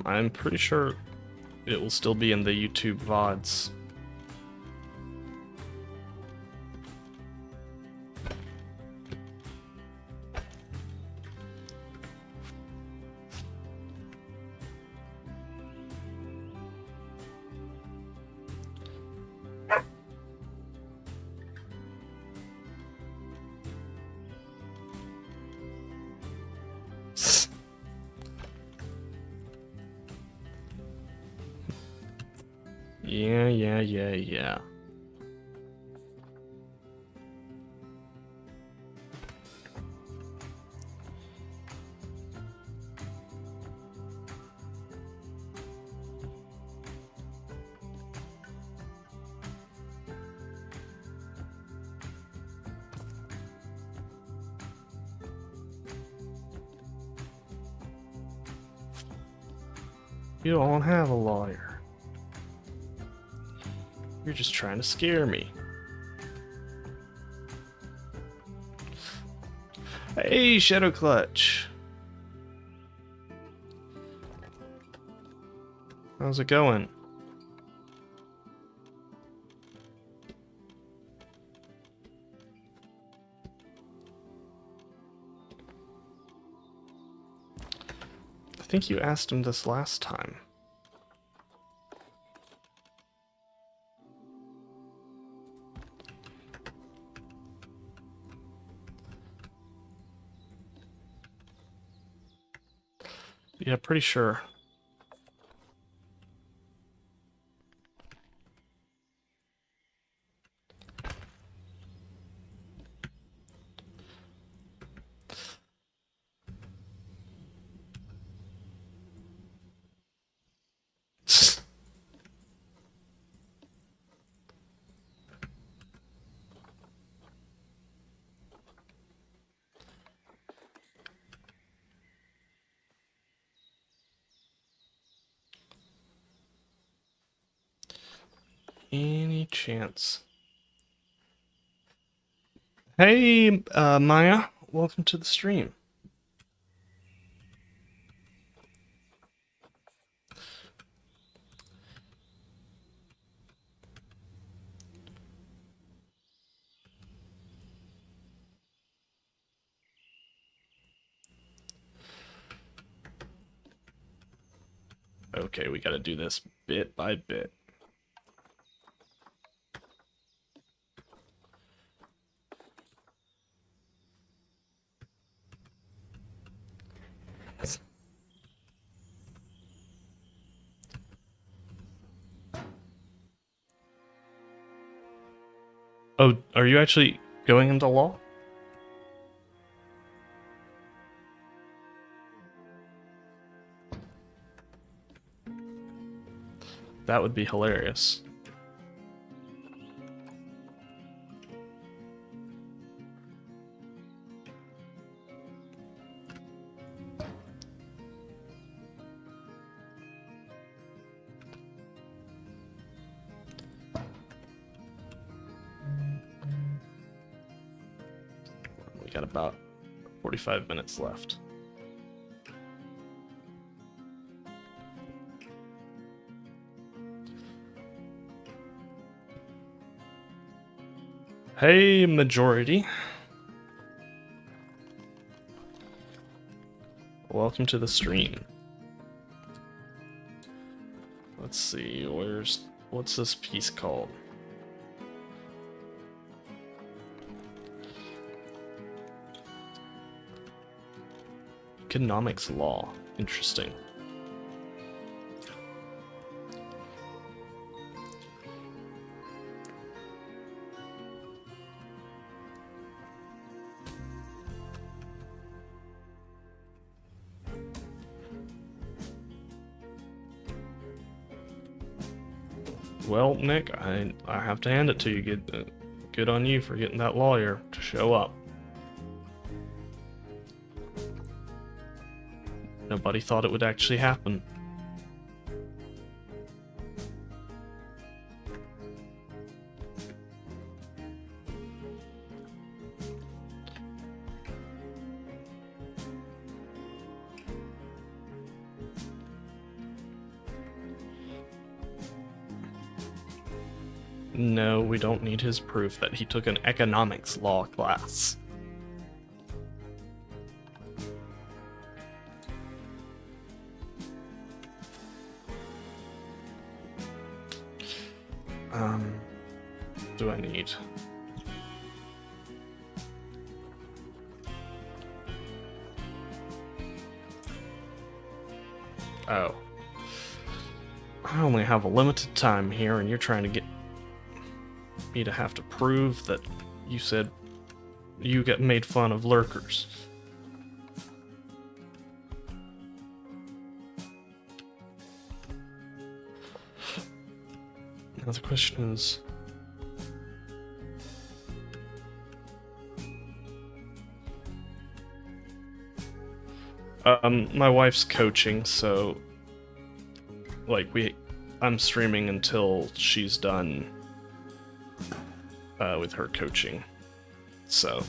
A: I'm pretty sure it will still be in the YouTube VODs. Yeah. You don't have a lawyer. You're just trying to scare me. Hey, Shadow Clutch. How's it going? I think you asked him this last time. Yeah, pretty sure. Any chance? Hey, Maya, welcome to the stream. Okay, we gotta do this bit by bit. Oh, are you actually going into law? That would be hilarious. We got about 45 minutes left. Hey, majority. welcome to the stream. Let's see, what's this piece called? Economics law. Interesting. Well, Nick, I have to hand it to you. Good on you for getting that lawyer to show up. Nobody thought it would actually happen. No, we don't need his proof that he took an economics law class. Do I need? Oh. I only have a limited time here, and you're trying to get me to have to prove that you said you get made fun of lurkers. Now the question is... my wife's coaching, so... like, I'm streaming until she's done with her coaching, so...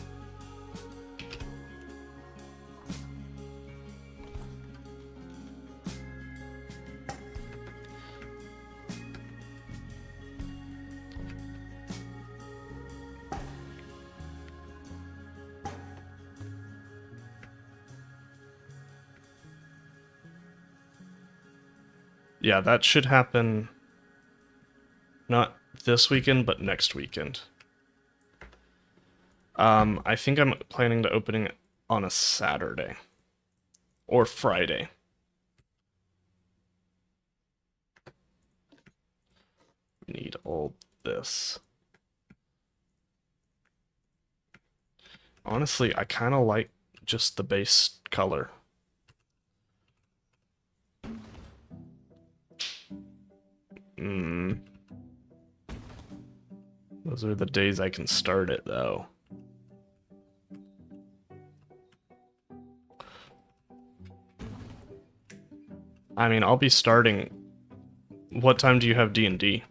A: yeah, that should happen not this weekend, but next weekend. I think I'm planning to opening it on a Saturday. Or Friday. Need all this. Honestly, I kind of like just the base color. Those are the days I can start it, though. I mean, I'll be starting... What time do you have D&D?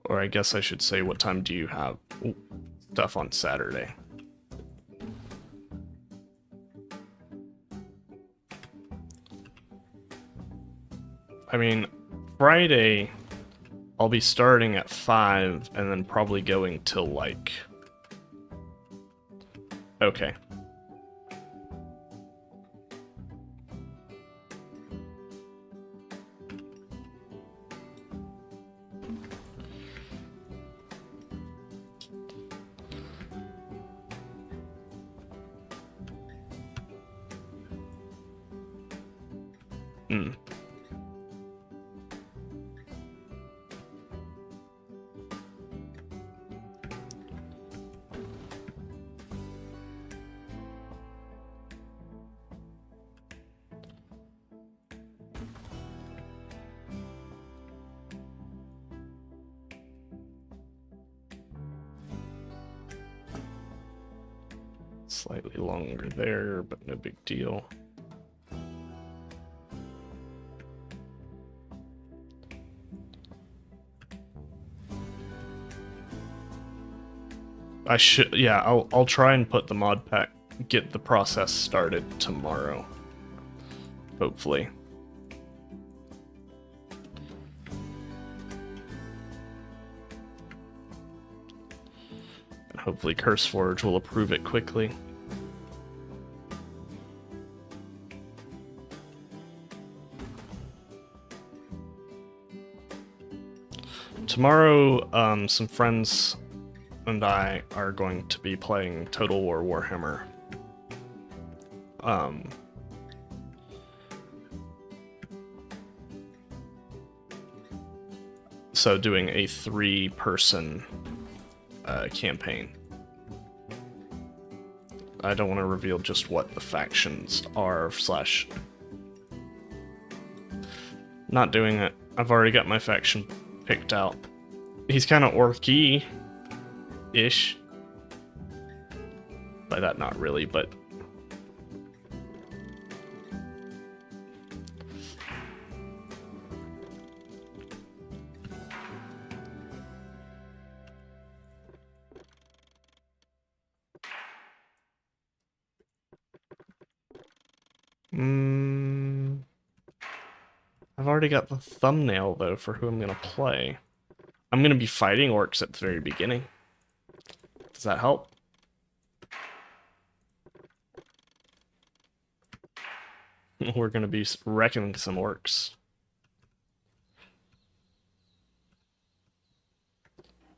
A: Or I guess I should say, what time do you have stuff on Saturday? I mean, Friday, I'll be starting at 5 and then probably going till like... Okay. Slightly longer there, but no big deal. Yeah, I'll try and put the mod pack, get the process started tomorrow. Hopefully. Hopefully CurseForge will approve it quickly. Tomorrow, some friends and I are going to be playing Total War Warhammer. So doing a 3-person campaign. I don't want to reveal just what the factions are, slash... Not doing it. I've already got my faction picked out. He's kind of orky-ish. By that, not really, but... I've already got the thumbnail, though, for who I'm going to play. I'm going to be fighting orcs at the very beginning. Does that help? We're going to be wrecking some orcs.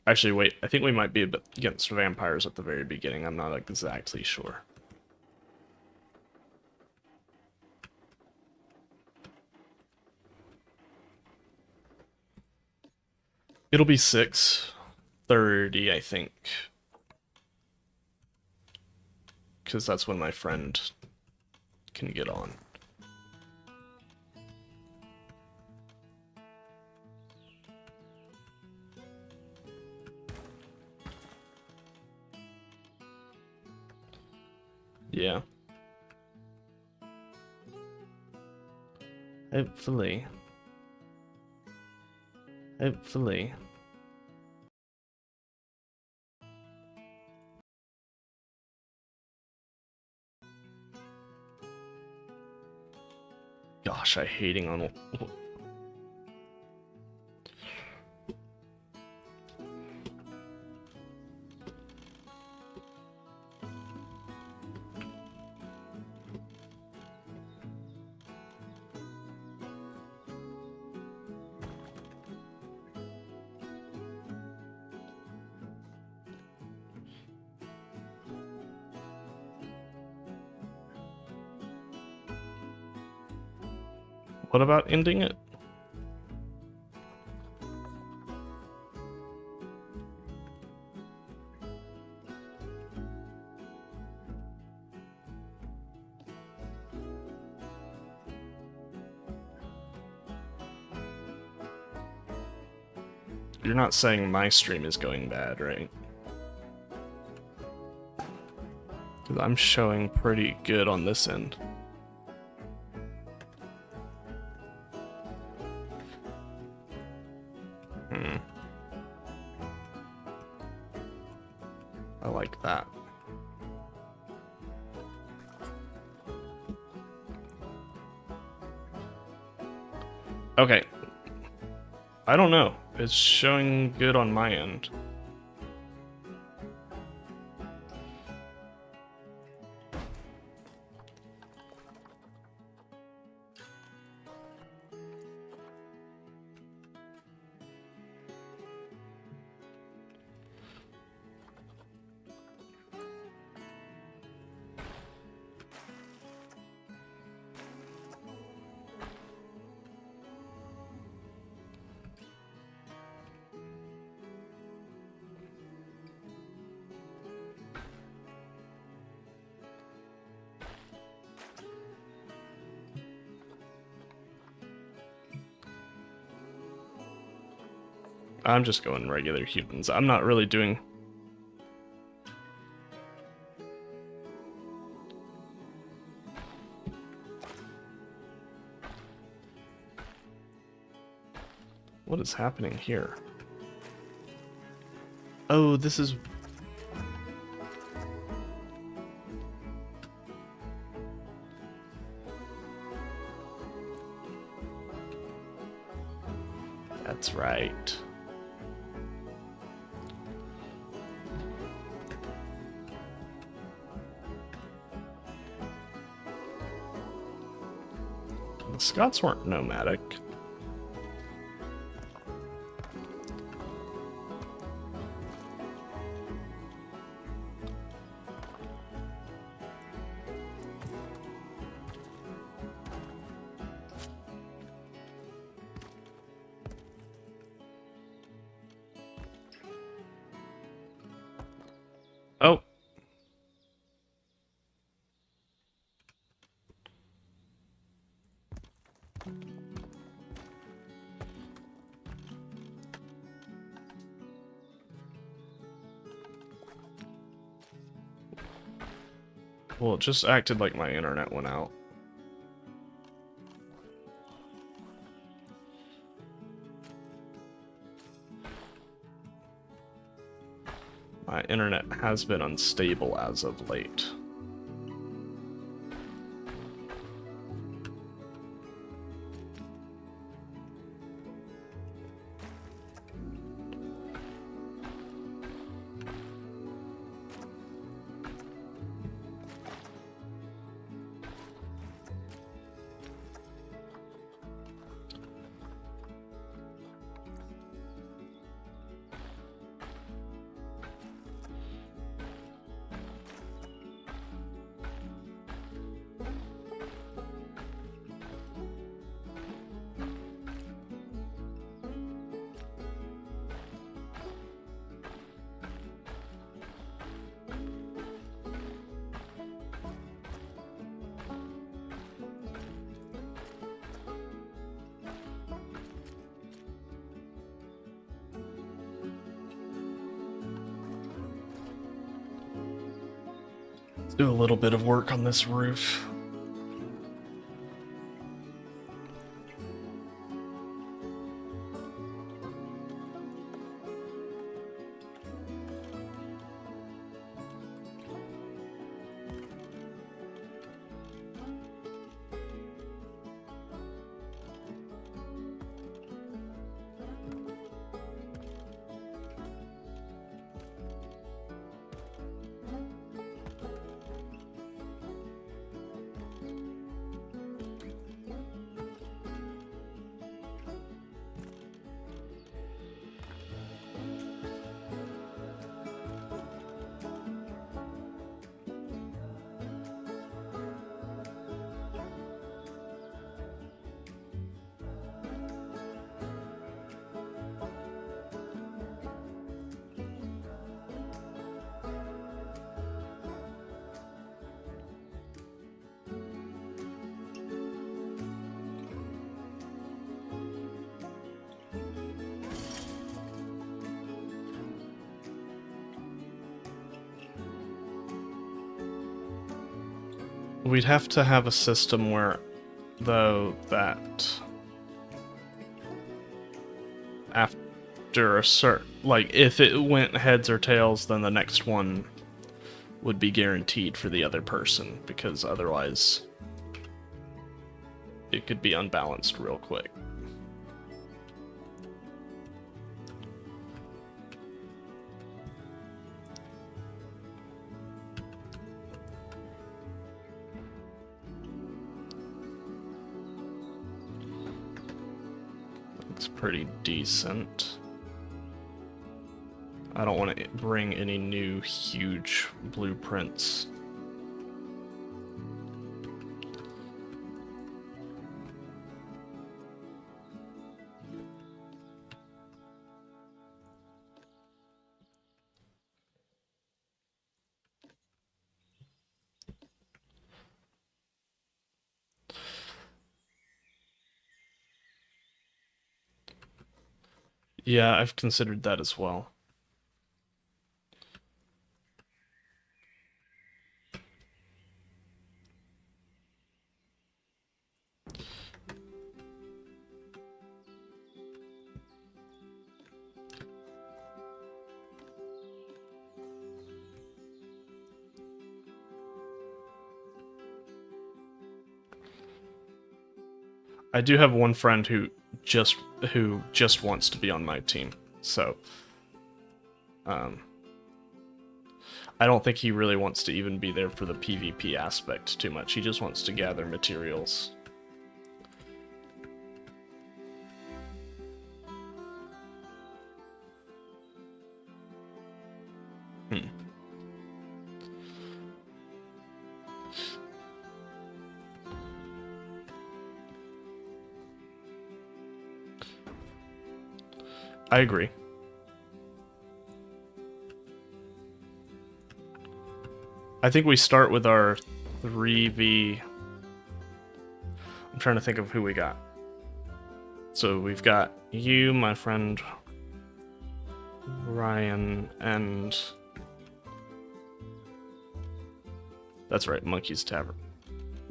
A: Actually, wait, I think we might be against vampires at the very beginning. I'm not exactly sure. It'll be 6:30, I think. Because that's when my friend can get on. Yeah. Hopefully. Hopefully. Gosh, I hating on... What about ending it? You're not saying my stream is going bad, right? Because I'm showing pretty good on this end. I like that. Okay. I don't know. It's showing good on my end. I'm just going regular humans. I'm not really doing... What is happening here? Oh, this is... That's right. Scots weren't nomadic. Oh. Well, it just acted like my internet went out. My internet has been unstable as of late. Let's do a little bit of work on this roof. We'd have to have a system where, though, that after a certain, like, if it went heads or tails, then the next one would be guaranteed for the other person, because otherwise it could be unbalanced real quick. It's pretty decent. I don't want to bring any new huge blueprints. Yeah, I've considered that as well. I do have one friend who just wants to be on my team, so I don't think he really wants to even be there for the PvP aspect too much. He just wants to gather materials. I agree. I think we start with our 3v... I'm trying to think of who we got. So we've got you, my friend Ryan, and... That's right, Monkey's Tavern.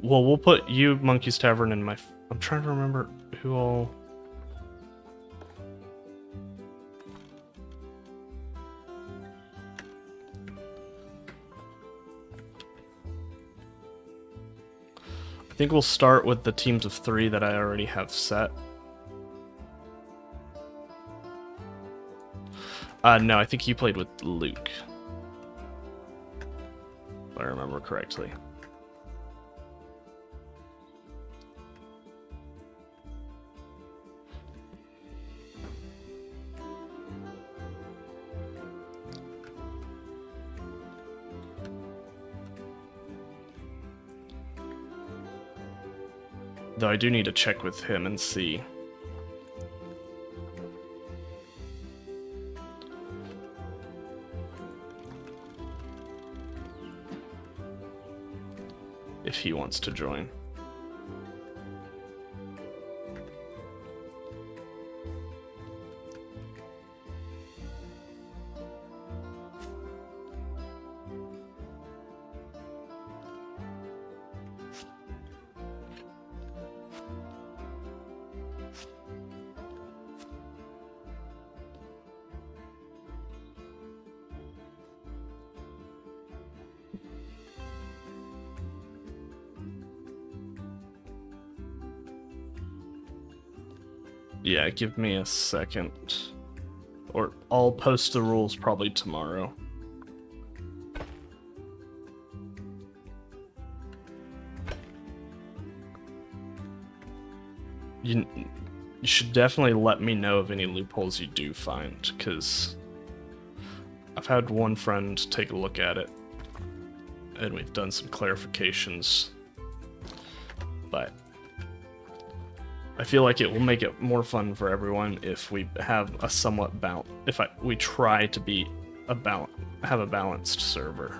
A: Well, we'll put you, Monkey's Tavern, in my... I'm trying to remember who all... I think we'll start with the teams of 3 that I already have set. No, I think you played with Luke. If I remember correctly. Though I do need to check with him and see. If he wants to join. Yeah, give me a second. Or I'll post the rules probably tomorrow. You should definitely let me know of any loopholes you do find, because I've had one friend take a look at it, and we've done some clarifications, but I feel like it will make it more fun for everyone if we have a somewhat we try to be have a balanced server.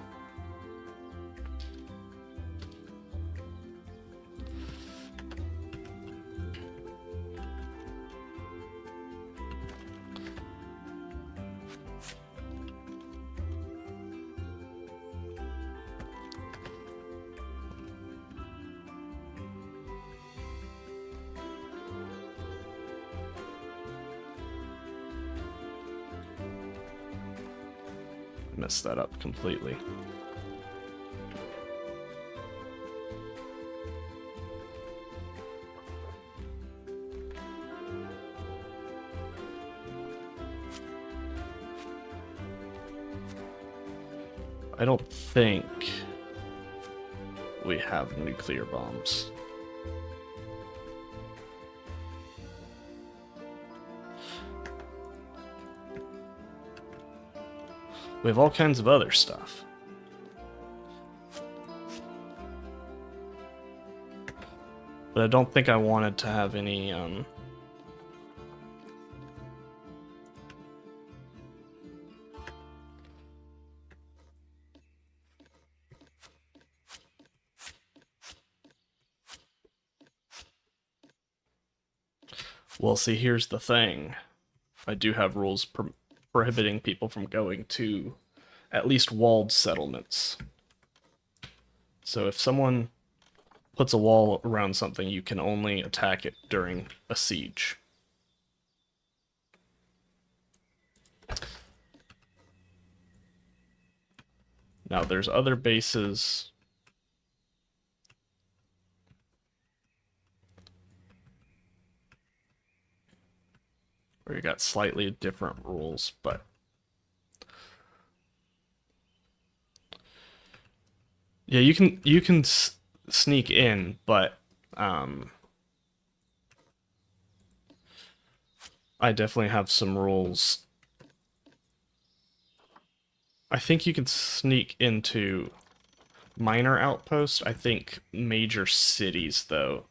A: Messed that up completely. I don't think we have nuclear bombs. We have all kinds of other stuff. But I don't think I wanted to have any, Well, see, here's the thing. I do have rules prohibiting people from going to at least walled settlements. So if someone puts a wall around something, you can only attack it during a siege. Now, there's other bases. Where you got slightly different rules, but yeah, you can sneak in, but I definitely have some rules. I think you can sneak into minor outposts. I think major cities, though,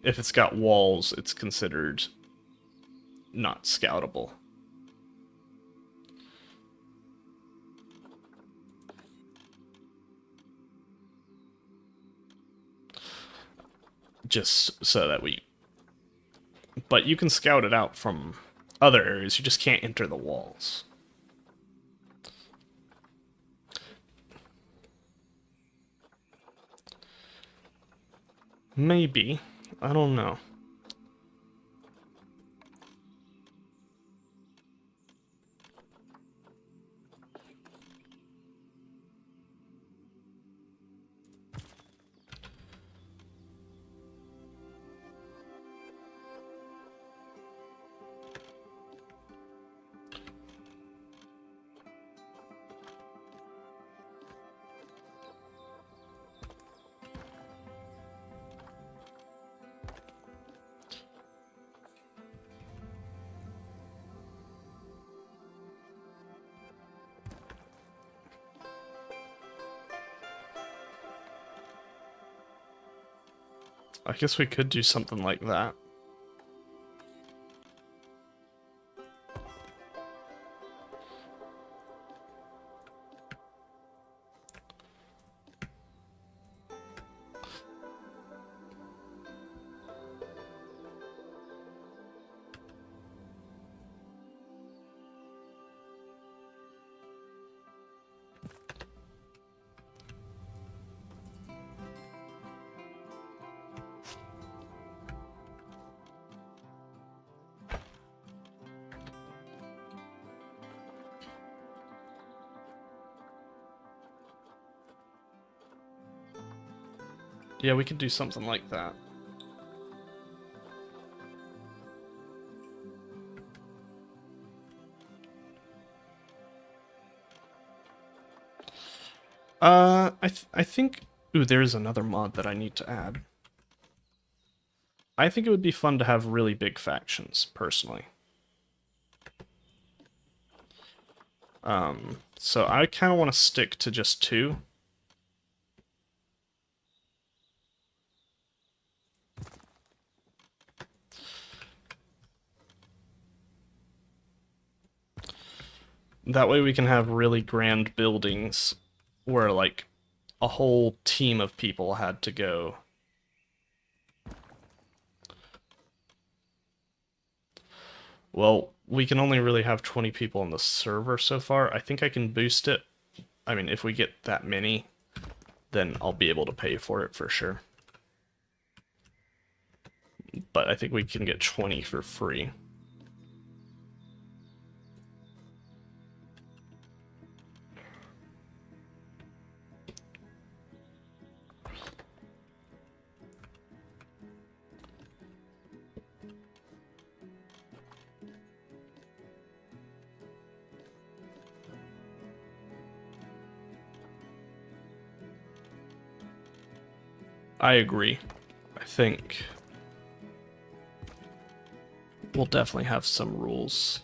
A: if it's got walls, it's considered not scoutable. Just so that we... But you can scout it out from other areas, you just can't enter the walls. Maybe. I don't know. I guess we could do something like that. Yeah, we could do something like that. I think... Ooh, there's another mod that I need to add. I think it would be fun to have really big factions, personally. So I kind of want to stick to just 2. That way we can have really grand buildings where, like, a whole team of people had to go. Well, we can only really have 20 people on the server so far. I think I can boost it. I mean, if we get that many, then I'll be able to pay for it for sure. But I think we can get 20 for free. I agree. I think we'll definitely have some rules.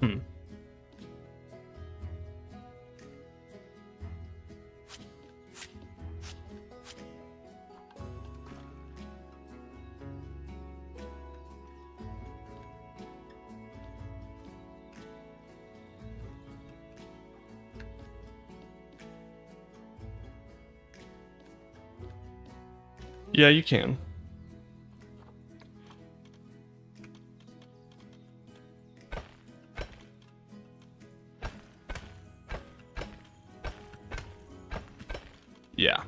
A: Hmm. Yeah, you can. Yeah.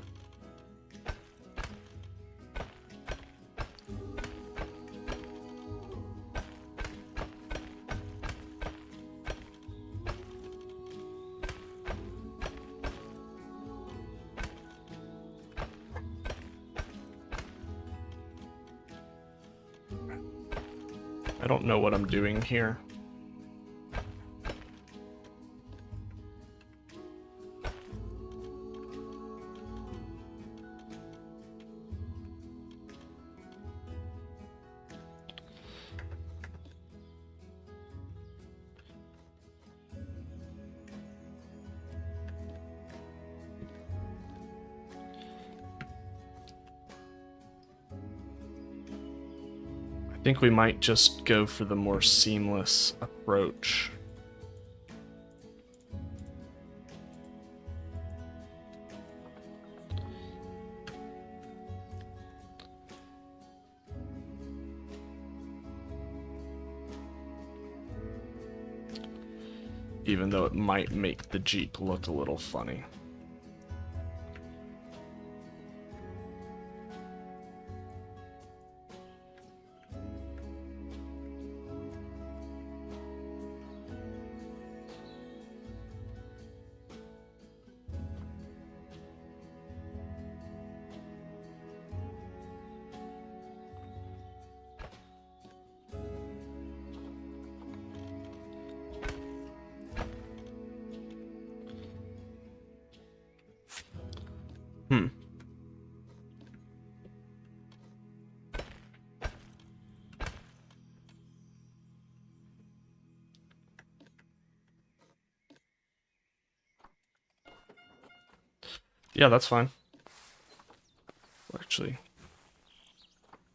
A: I don't know what I'm doing here. I think we might just go for the more seamless approach. Even though it might make the Jeep look a little funny. Hmm. Yeah, that's fine. Actually,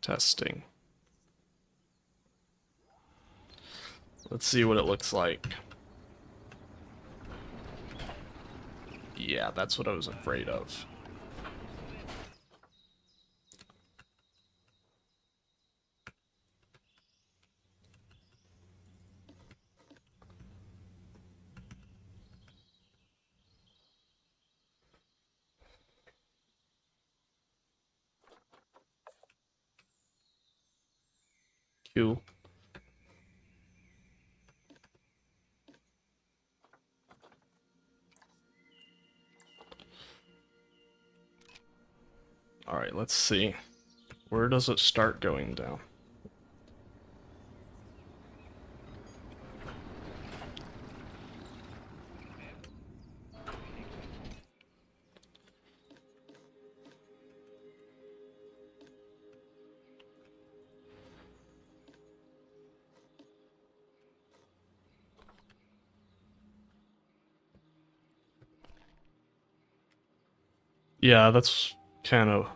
A: testing. Let's see what it looks like. Yeah, that's what I was afraid of. Cool. Alright, let's see. Where does it start going down? Yeah, that's kind of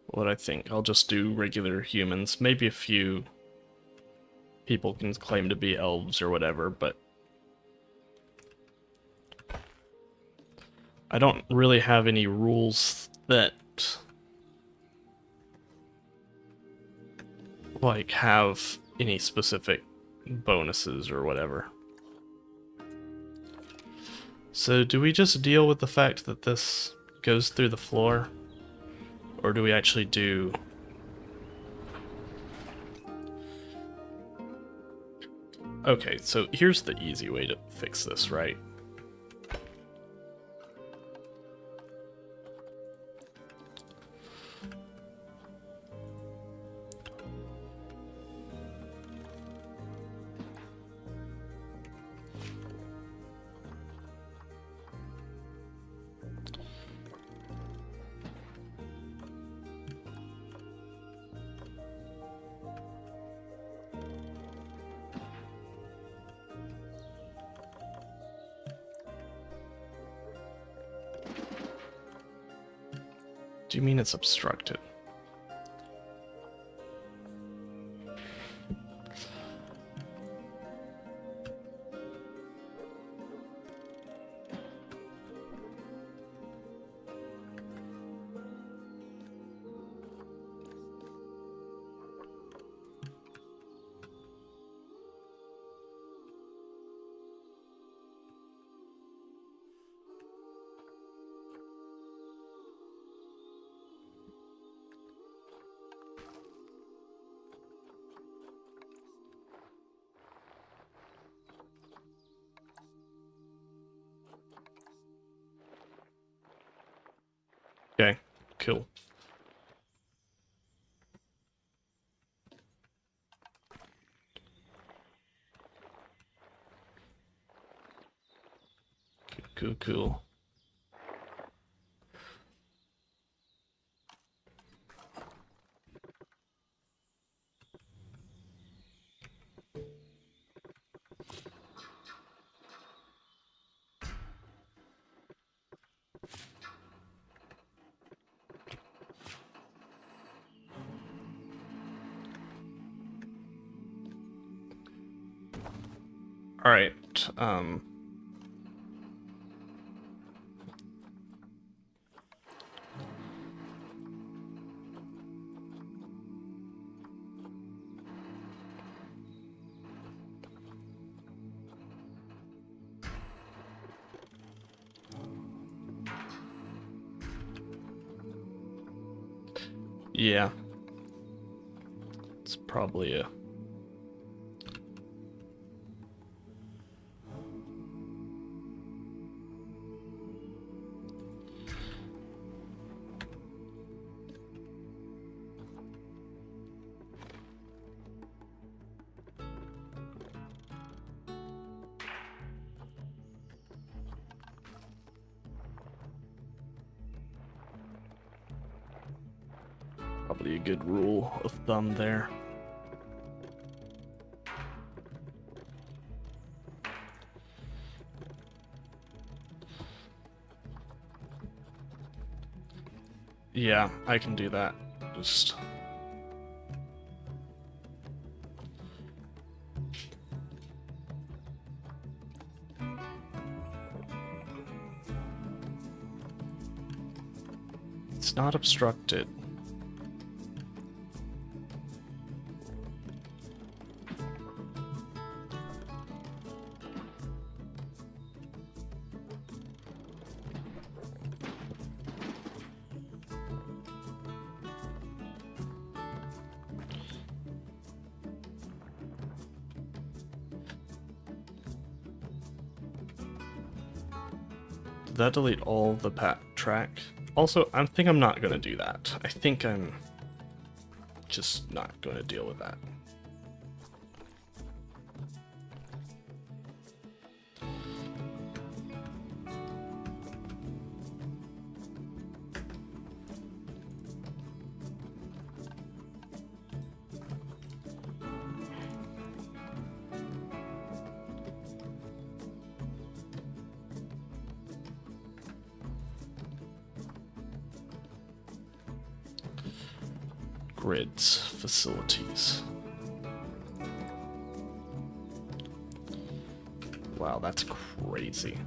A: what I think. I'll just do regular humans. Maybe a few people can claim to be elves or whatever, but I don't really have any rules that like have any specific bonuses or whatever. So do we just deal with the fact that this goes through the floor? Or do we actually do... Okay, so here's the easy way to fix this, right? Do you mean it's obstructed? Cool. Cool. All right. Yeah. It's probably a... Probably a good rule of thumb there. Yeah, I can do that. Just... It's not obstructed. Did that delete all the track? Also, I think I'm not gonna do that. I think I'm just not gonna deal with that. Grids, facilities. Wow, that's crazy.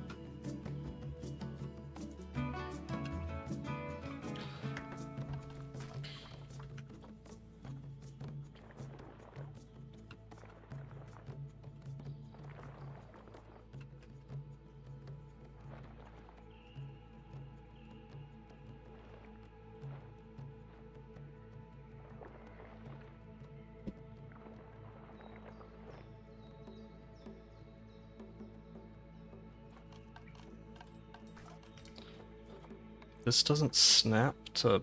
A: This doesn't snap to...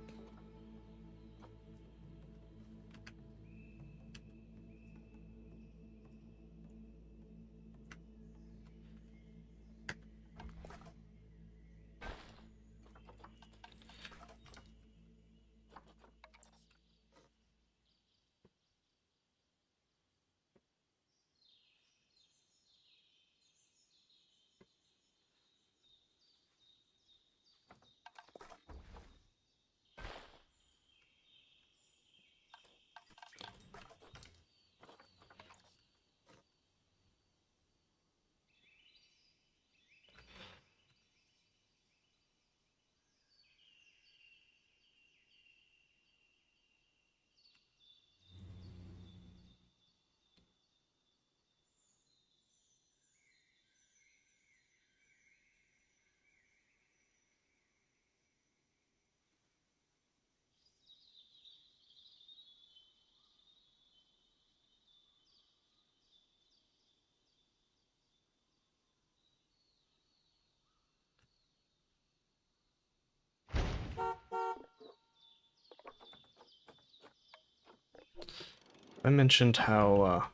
A: I mentioned how,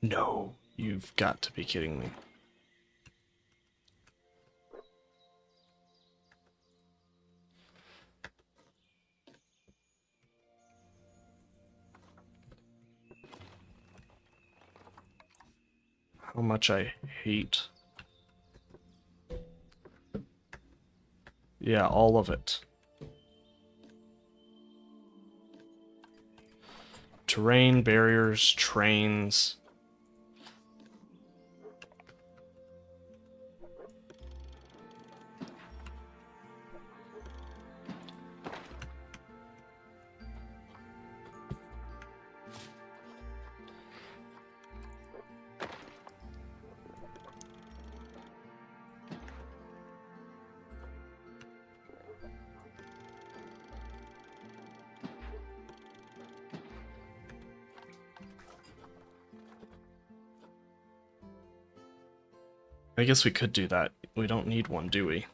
A: No, you've got to be kidding me. How much I hate. Yeah, all of it. Terrain, barriers, trains. I guess we could do that. We don't need one, do we?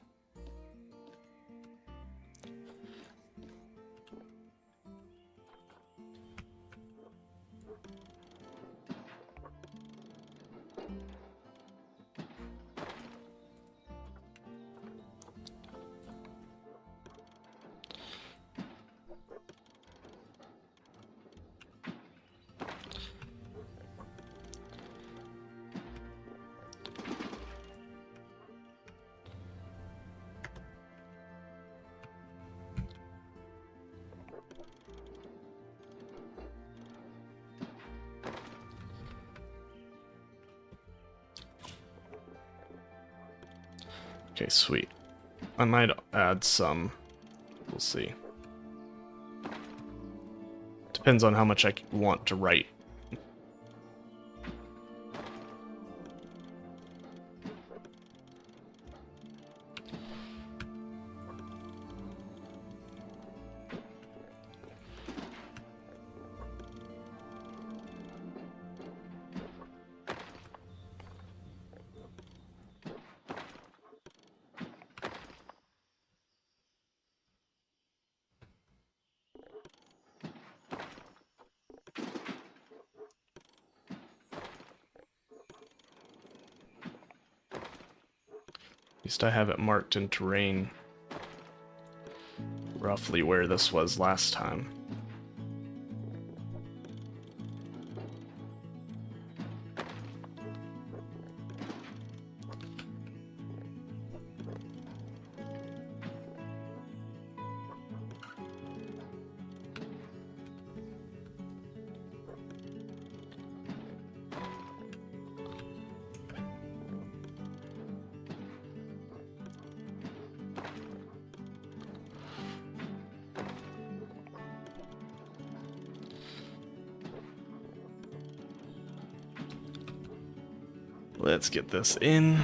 A: Okay, sweet. I might add some. We'll see. Depends on how much I want to write. At least I have it marked in terrain roughly where this was last time. Let's get this in.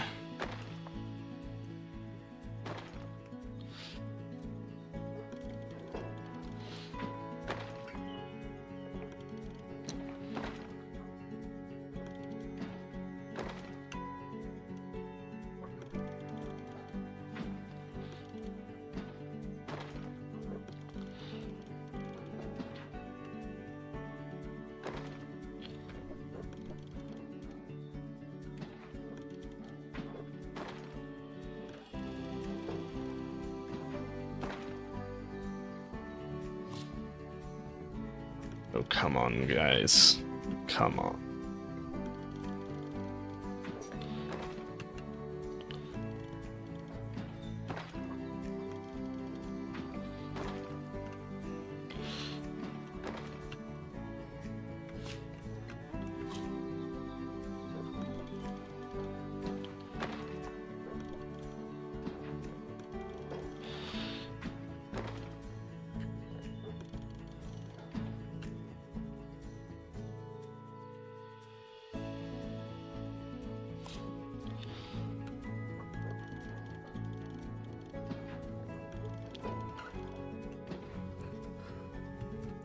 A: Oh, come on, guys. Come on.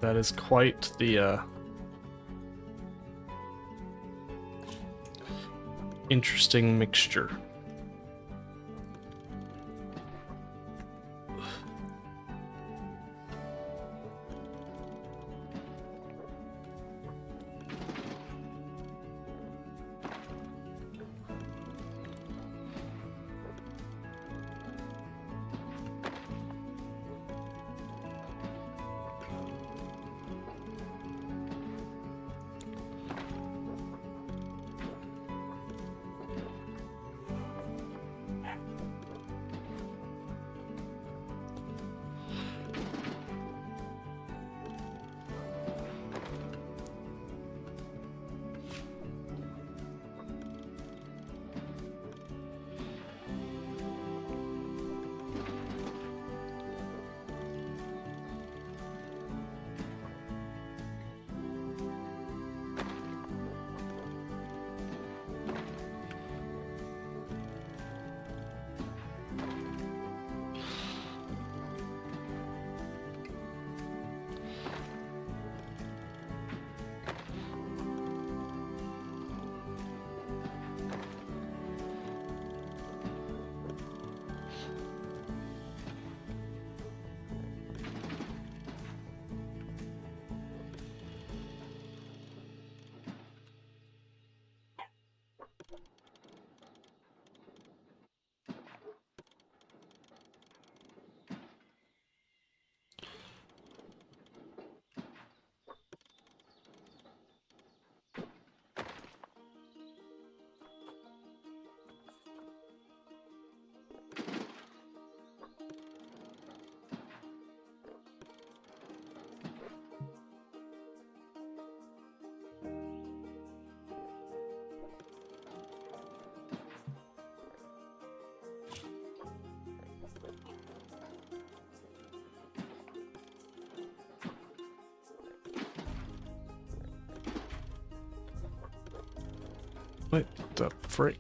A: That is quite the interesting mixture. What the frick?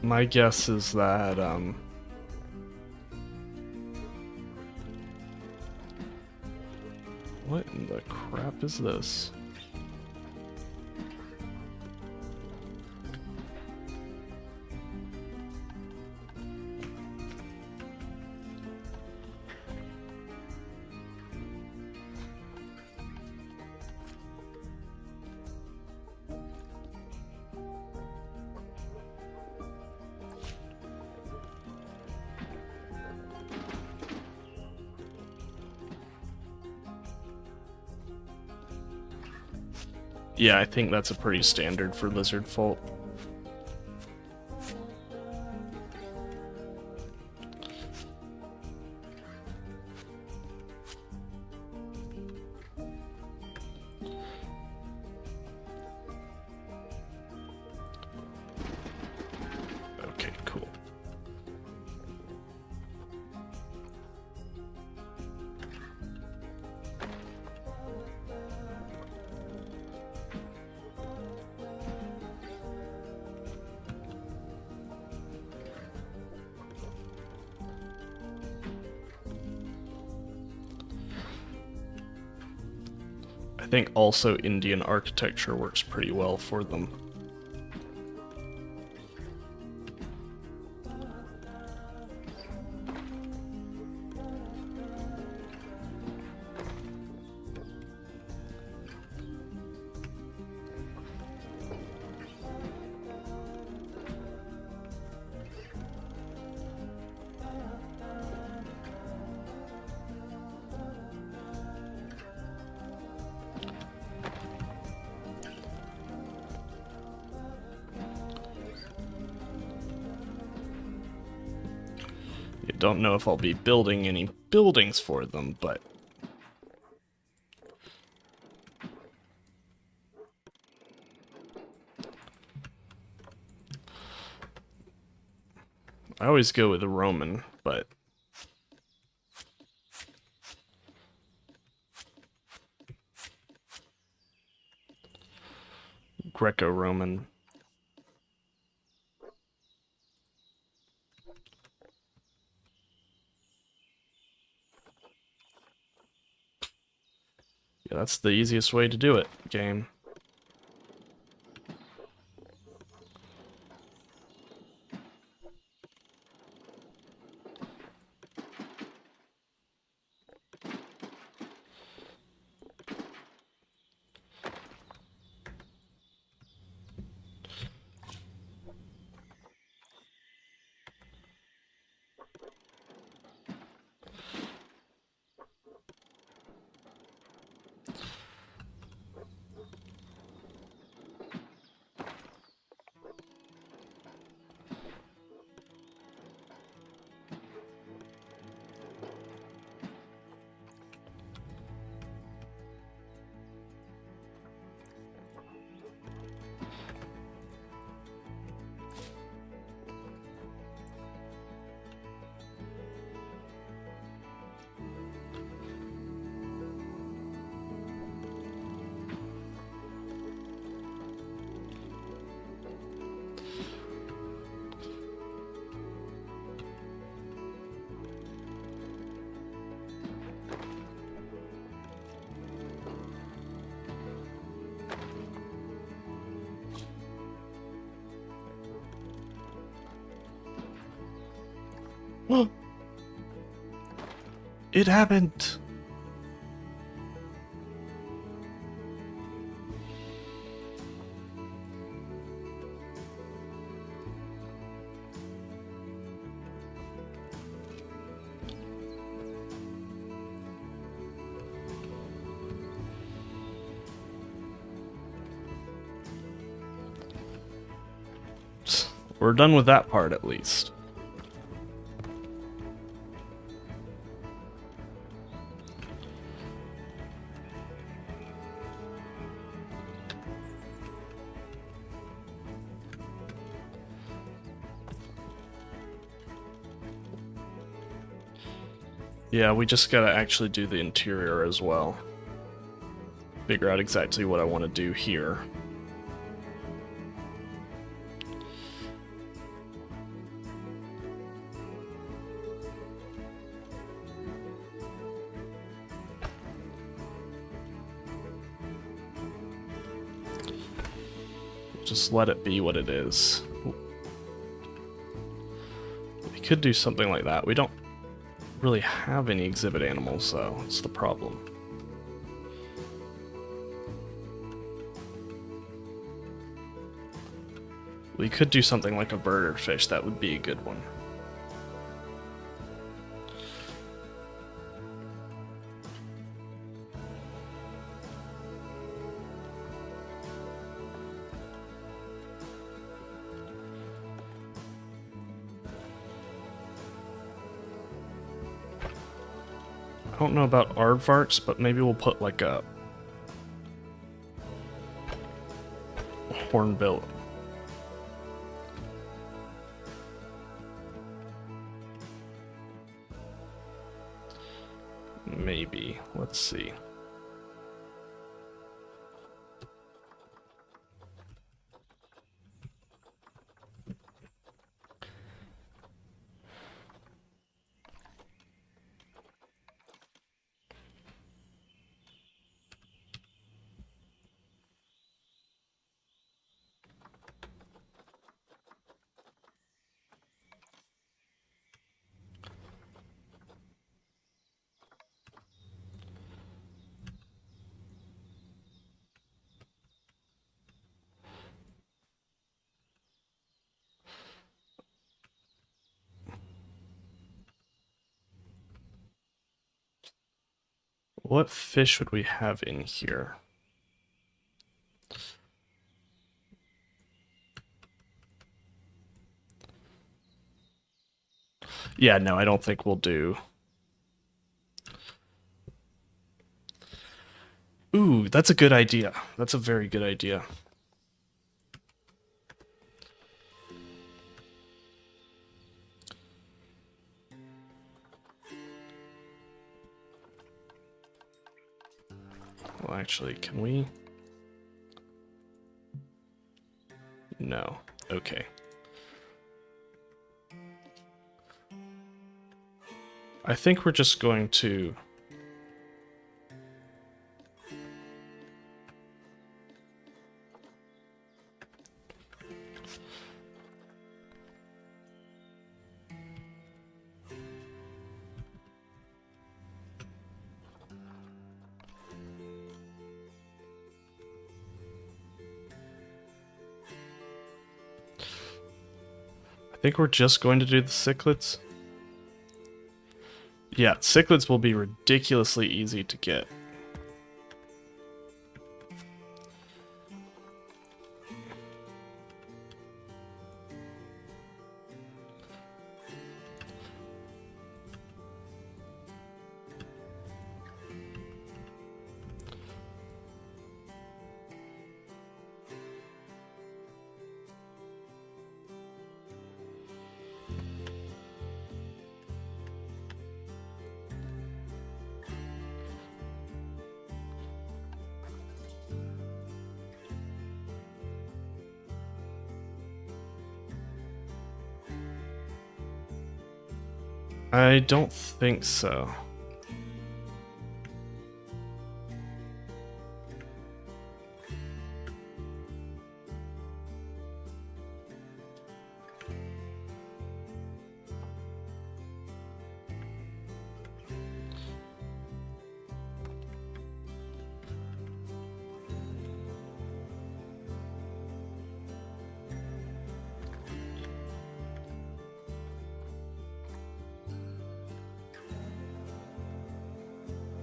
A: My guess is that, what in the crap is this? Yeah, I think that's a pretty standard for lizard fault. Okay, cool. I think also Indian architecture works pretty well for them. I don't know if I'll be building any buildings for them, but I always go with a Roman, but Greco-Roman. Yeah, that's the easiest way to do it, game. It happened! we're done with that part at least. Yeah, we just gotta actually do the interior as well. Figure out exactly what I want to do here. Just let it be what it is. We could do something like that. We don't really have any exhibit animals, though. It's the problem. We could do something like a bird or fish. That would be a good one. I don't know about aardvarks, but maybe we'll put like a hornbill. Maybe. Let's see. What fish would we have in here? Yeah, no, I don't think we'll do. Ooh, that's a good idea. That's a very good idea. Well, actually, can we? No. Okay. I think we're just going to... I think we're just going to do the cichlids. Yeah, cichlids will be ridiculously easy to get. I don't think so.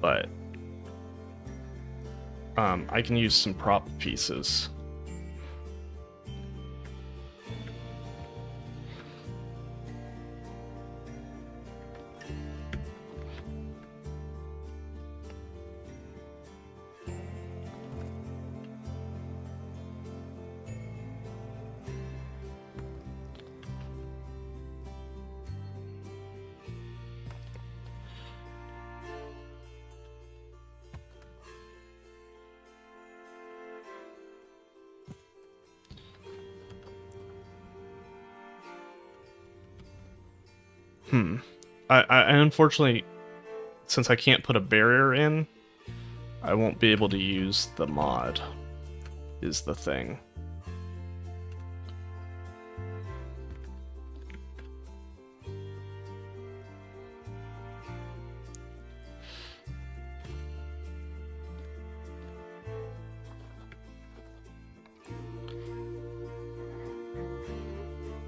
A: But I can use some prop pieces. I unfortunately, since I can't put a barrier in, I won't be able to use the mod, is the thing.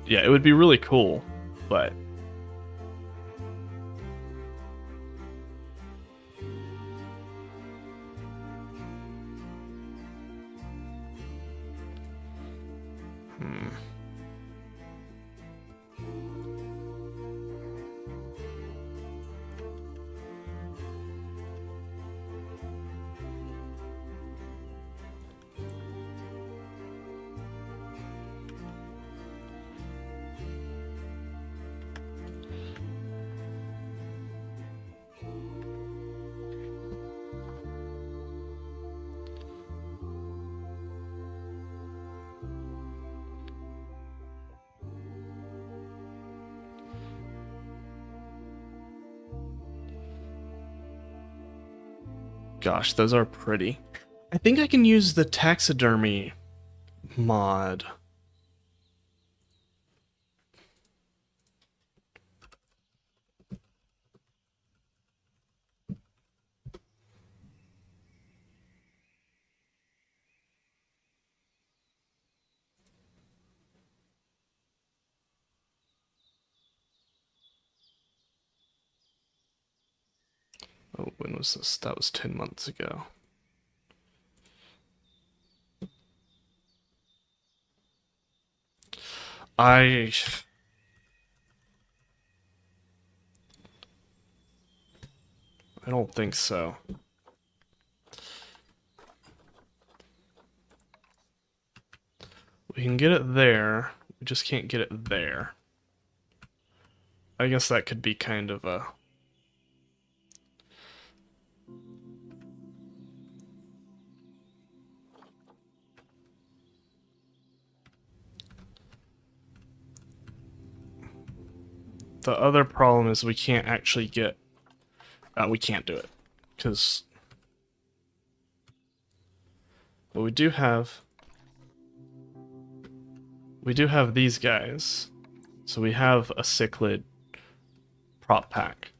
A: Yeah, it would be really cool, but gosh, those are pretty. I think I can use the taxidermy mod. Oh, when was this? That was 10 months ago. I don't think so. We can get it there. We just can't get it there. I guess that could be kind of a... The other problem is we can't actually get... we can't do it. Because... But we do have... We do have these guys. So we have a cichlid prop pack.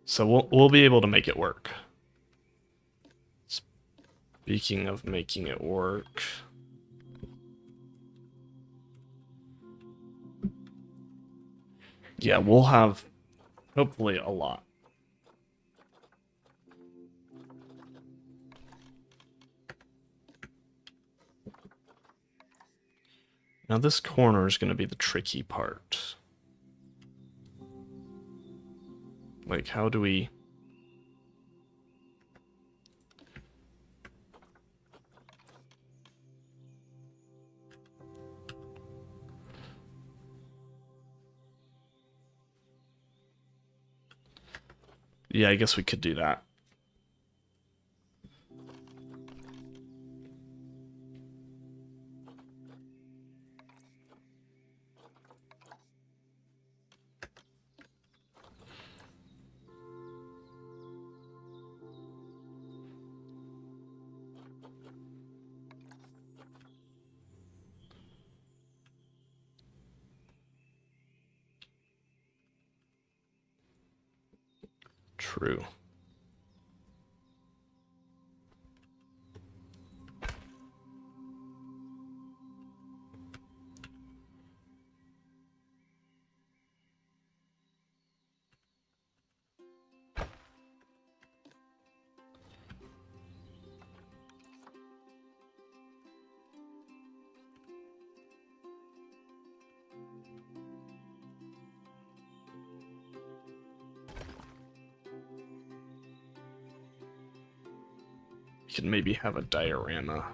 A: So we'll be able to make it work. Speaking of making it work... Yeah, we'll have hopefully a lot. Now this corner is going to be the tricky part. Like, how do we... Yeah, I guess we could do that. True. We could maybe have a diorama.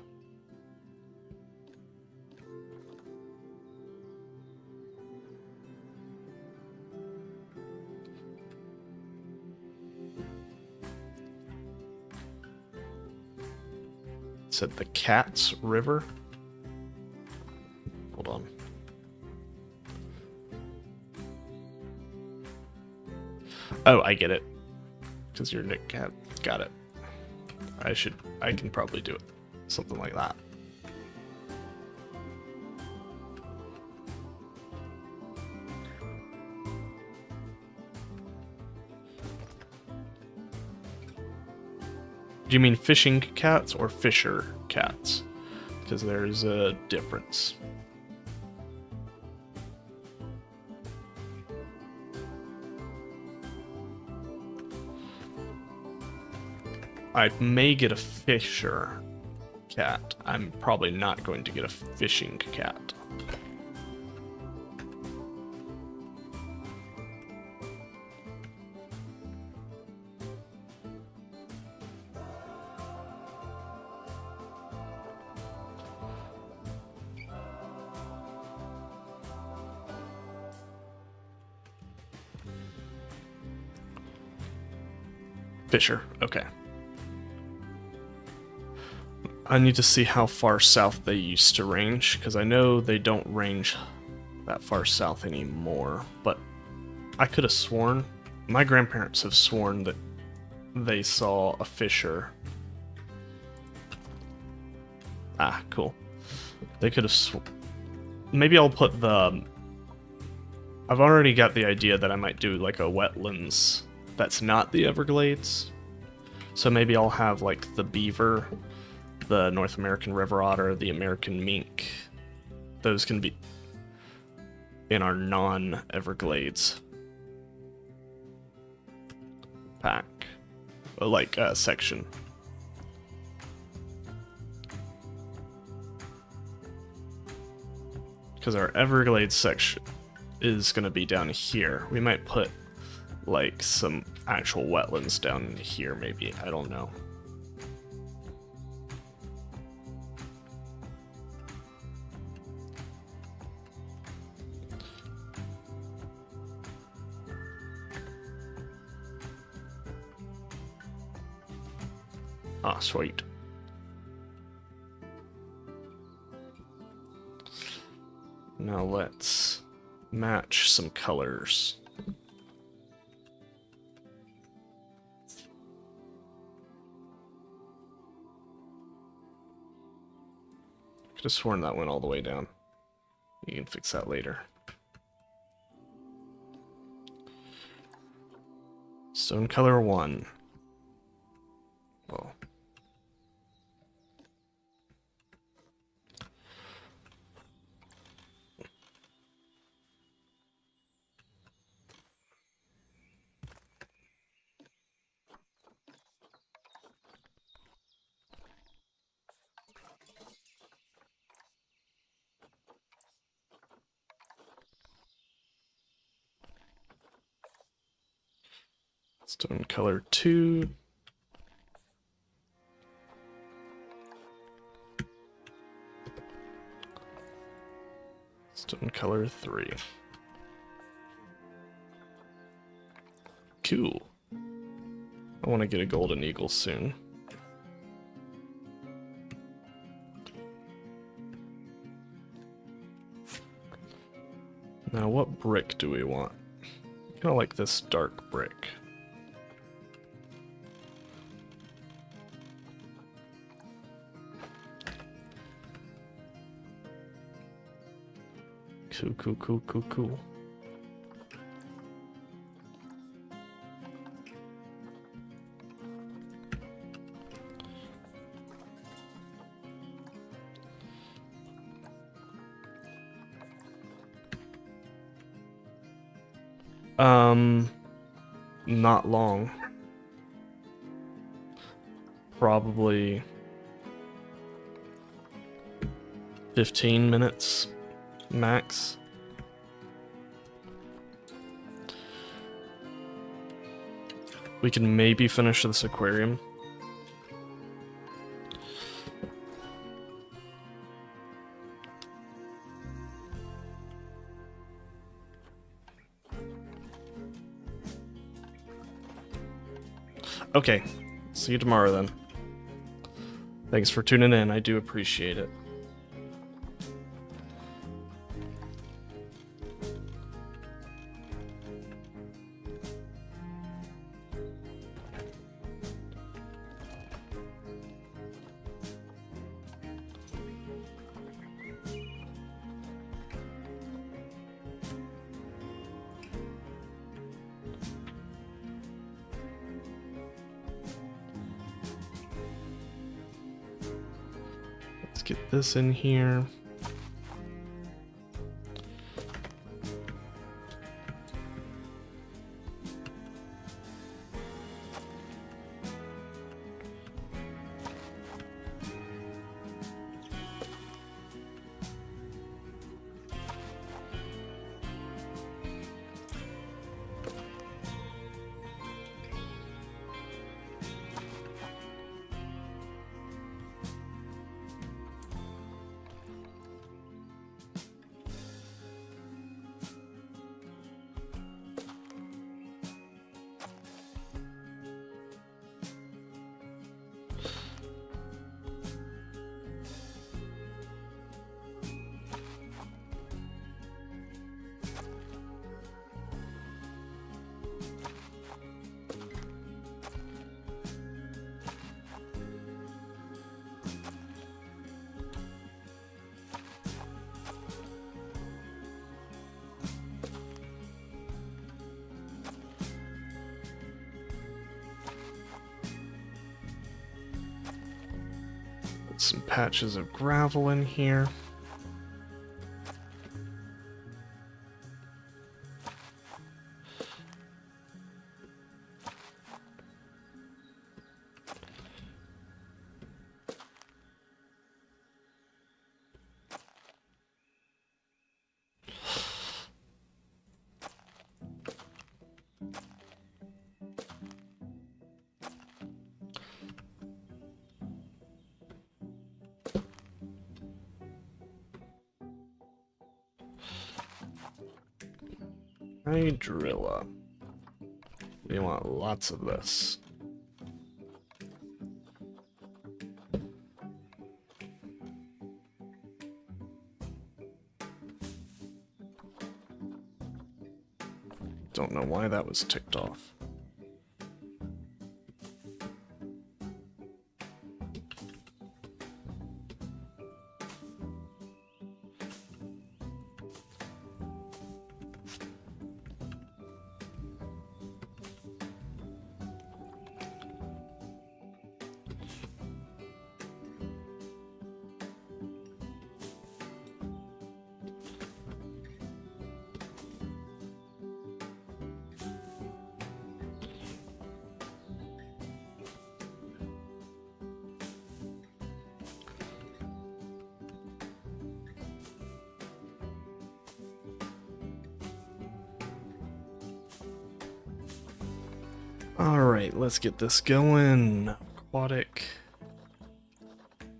A: Said the Cat's River. Oh, I get it. Because you're Nick Cat. Got it. I can probably do it. Something like that. Do you mean fishing cats or fisher cats? Because there's a difference. I may get a fisher cat. I'm probably not going to get a fishing cat. Fisher, okay. I need to see how far south they used to range, because I know they don't range that far south anymore, but I could have sworn, my grandparents have sworn that they saw a fisher. Ah, cool. They could have maybe I'll put the... I've already got the idea that I might do like a wetlands that's not the Everglades. So maybe I'll have like the beaver, the North American river otter, the American mink. Those can be in our non-Everglades pack, like section. Because our Everglades section is going to be down here. We might put like some actual wetlands down here, maybe. I don't know. Ah, sweet. Now let's match some colors. Could have sworn that went all the way down. You can fix that later. Stone color 1. Whoa. Stone color 2. Stone color 3. Cool. I want to get a golden eagle soon. Now what brick do we want? Kind of like this dark brick. Cool. Not long. Probably 15 minutes max. We can maybe finish this aquarium. Okay, see you tomorrow then. Thanks for tuning in, I do appreciate it. Let's get this in here. Some patches of gravel in here. Hydrilla. We want lots of this. Don't know why that was ticked off. Alright, let's get this going. Aquatic.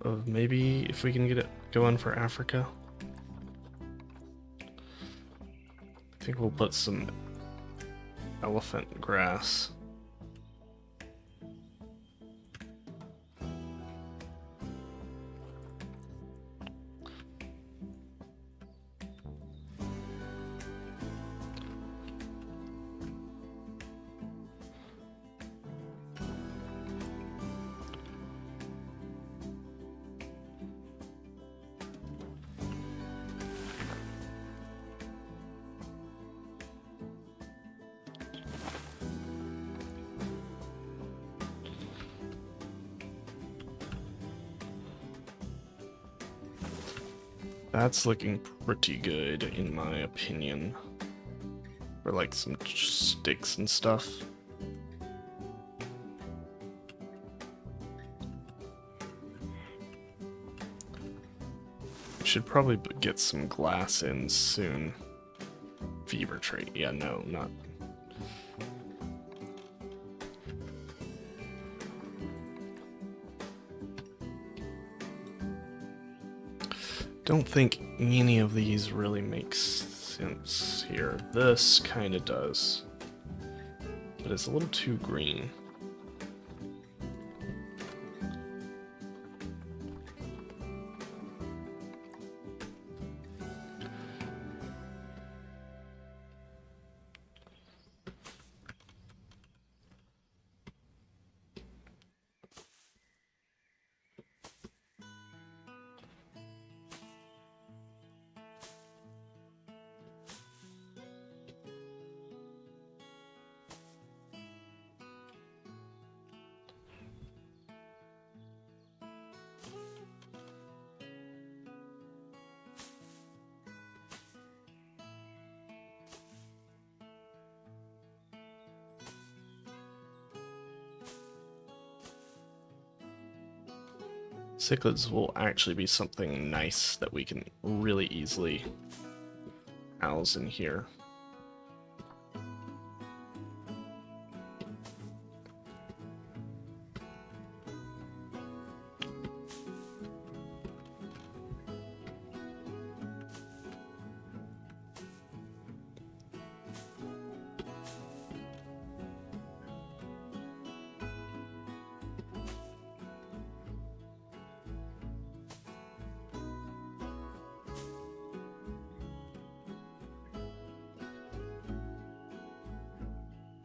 A: Of maybe if we can get it going for Africa. I think we'll put some elephant grass. That's looking pretty good, in my opinion. For like some sticks and stuff. Should probably get some glass in soon. Fever trait. Yeah, no, not. Don't think any of these really makes sense here. This kind of does, but it's a little too green. Cichlids will actually be something nice that we can really easily house in here.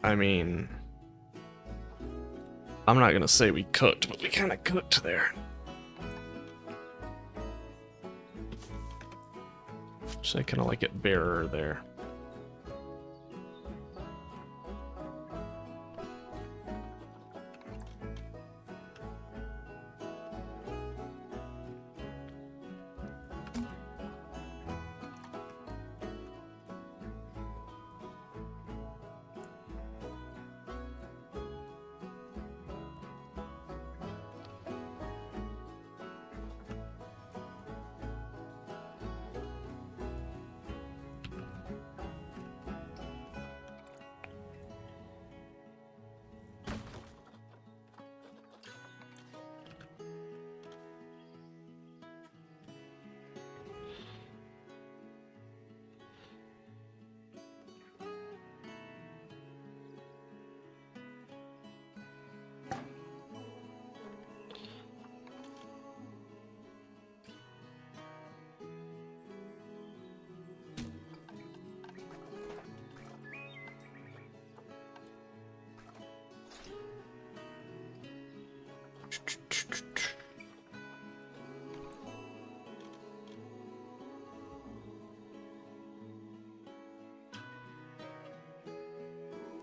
A: I mean, I'm not gonna say we cooked, but we kind of cooked there. So I kind of like it barer there.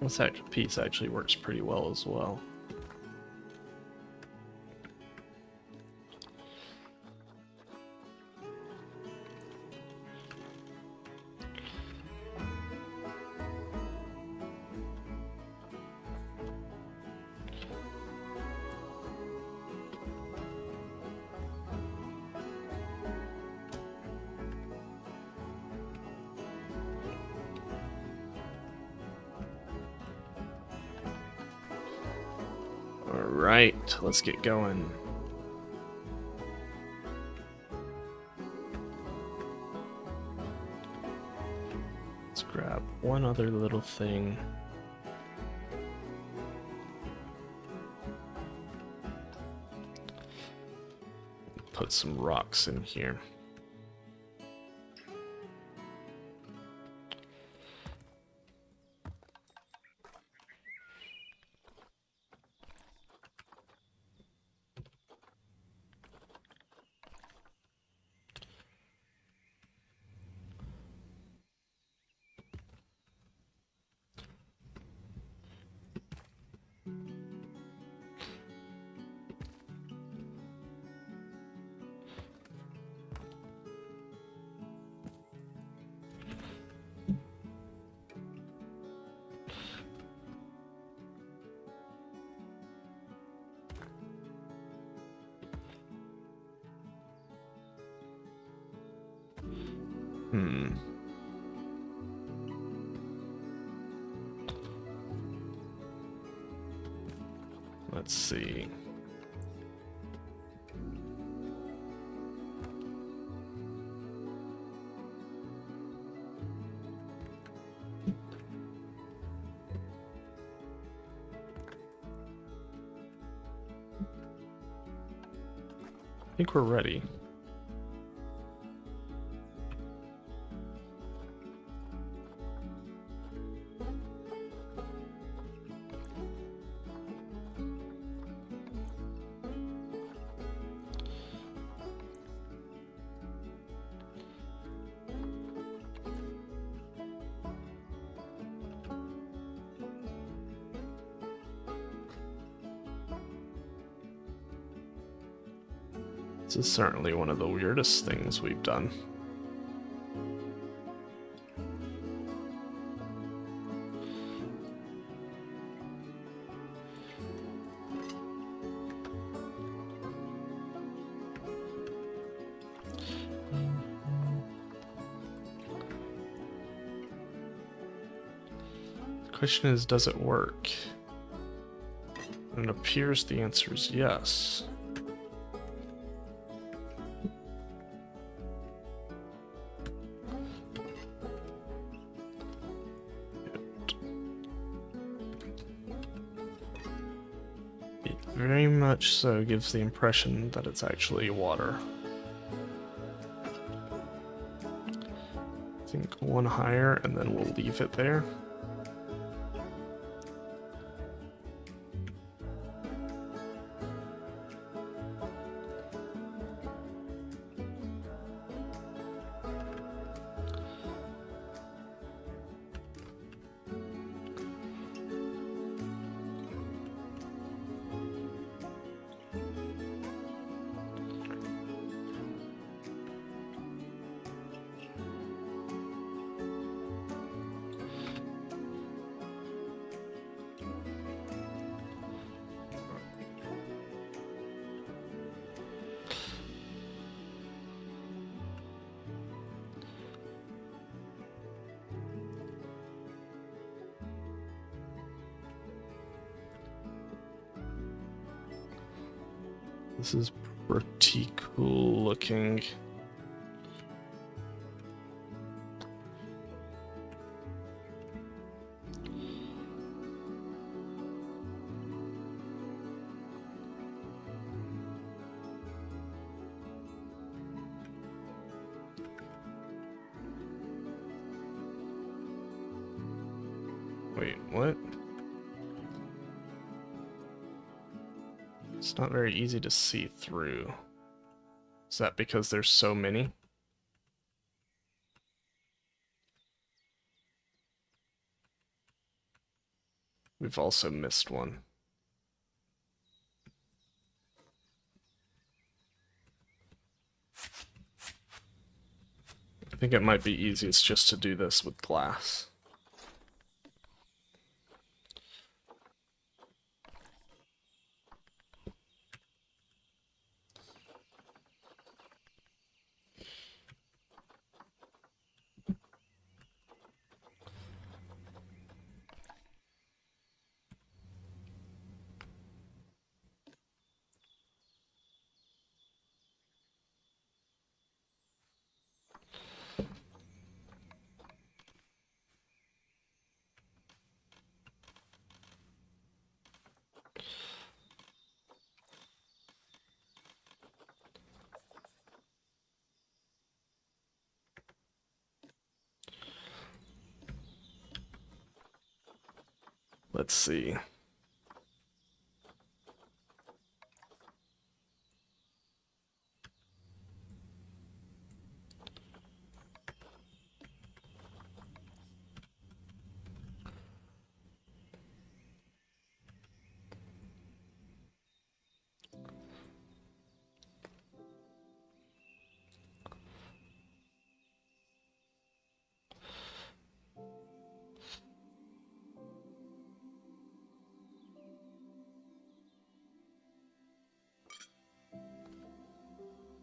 A: This piece actually works pretty well as well. Alright, let's get going. Let's grab one other little thing. Put some rocks in here. Let's see. I think we're ready. This is certainly one of the weirdest things we've done. Question is, does it work? And it appears the answer is yes. It very much so gives the impression that it's actually water. I think one higher, and then we'll leave it there. This is pretty cool looking. Wait, what? It's not very easy to see through. Is that because there's so many? We've also missed one. I think it might be easiest just to do this with glass. Let's see.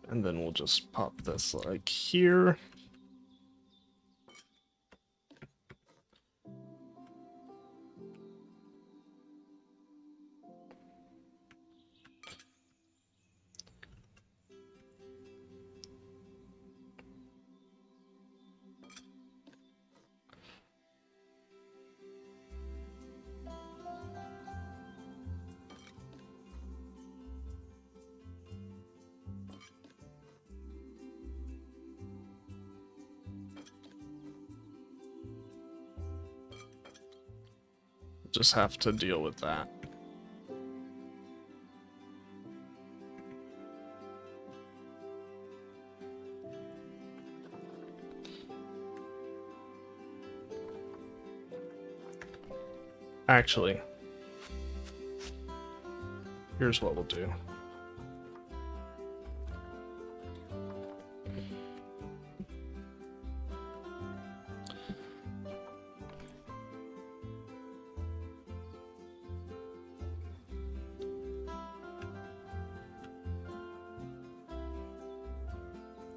A: And then we'll just pop this like here. Just have to deal with that. Actually, here's what we'll do.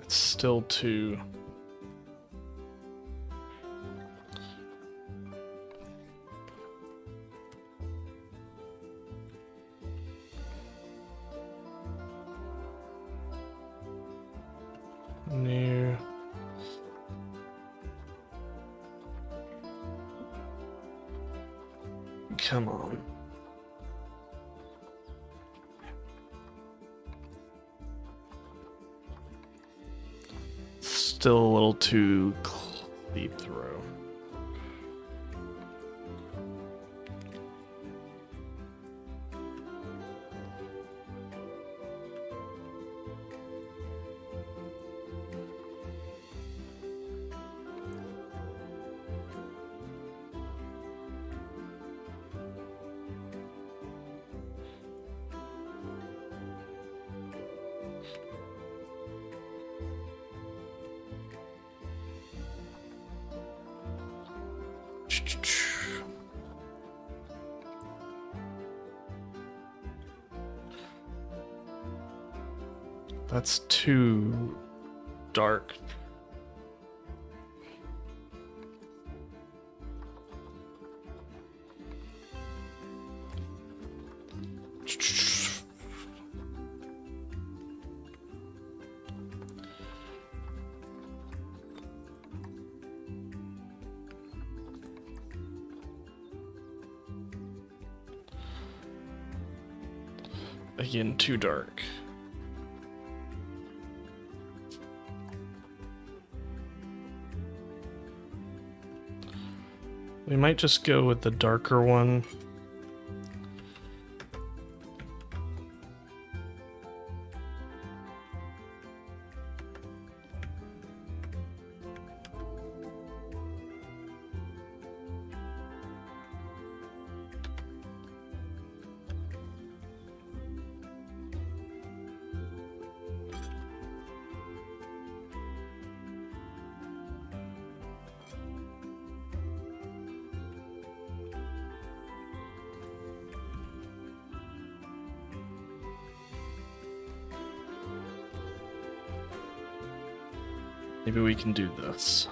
A: It's still too... New. Come on. Still a little too deep throw. That's too dark. Again, too dark. We might just go with the darker one. Maybe we can do this.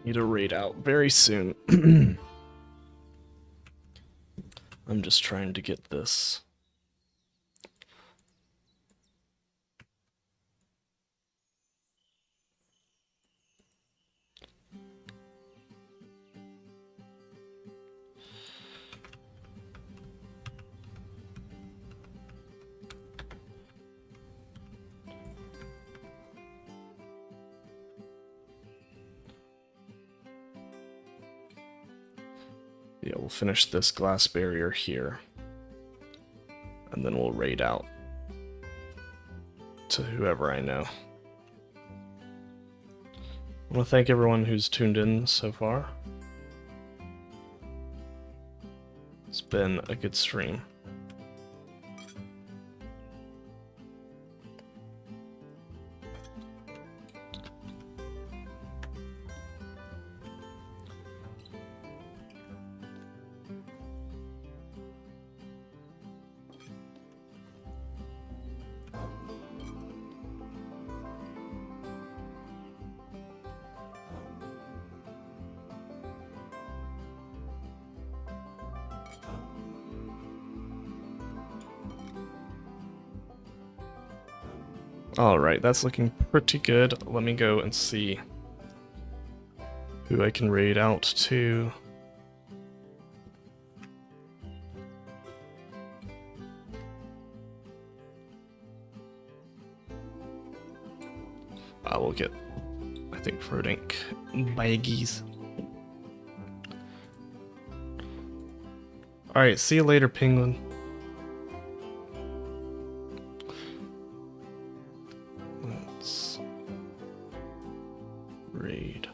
A: Need a raid out very soon. I'm just trying to get this. Yeah, we'll finish this glass barrier here. And then we'll raid out to whoever I know. I want to thank everyone who's tuned in so far. It's been a good stream. Alright, that's looking pretty good. Let me go and see who I can raid out to. I will get, I think, Frodink baggies. Alright, see you later, Penguin. Read.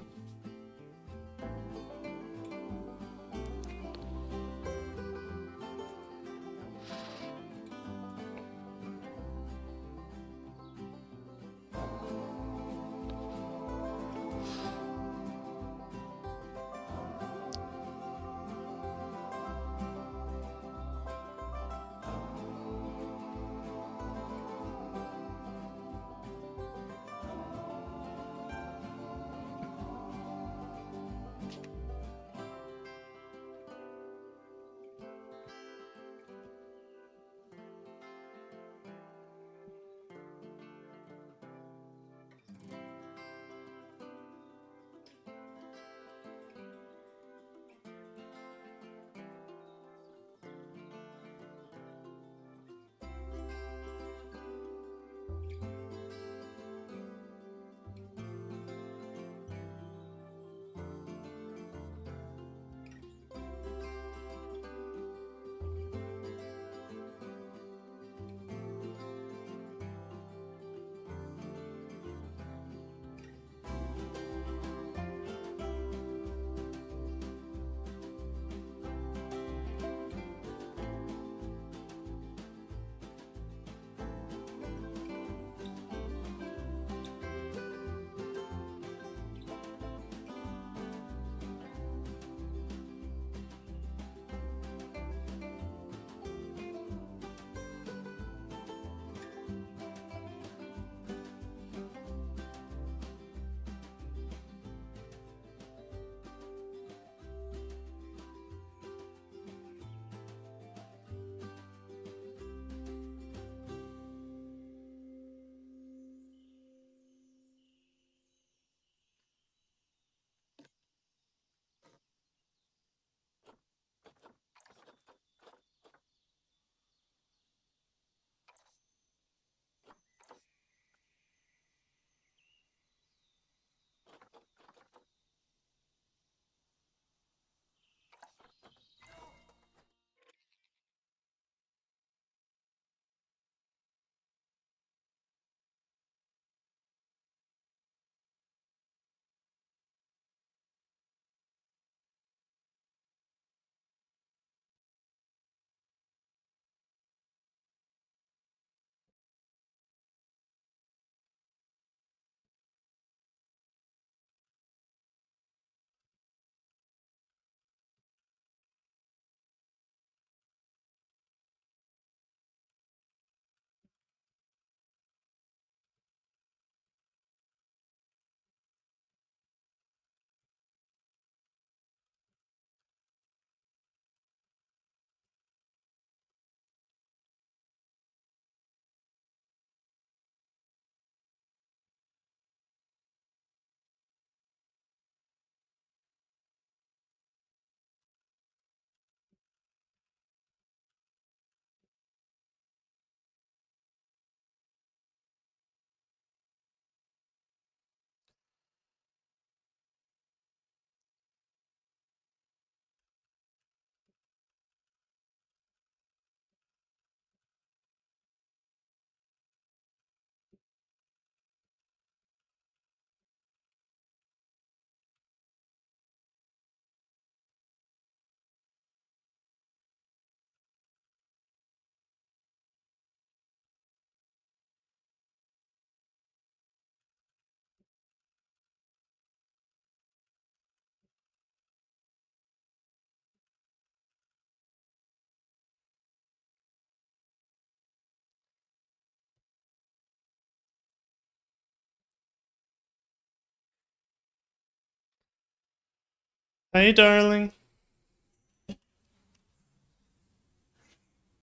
A: Hey, darling.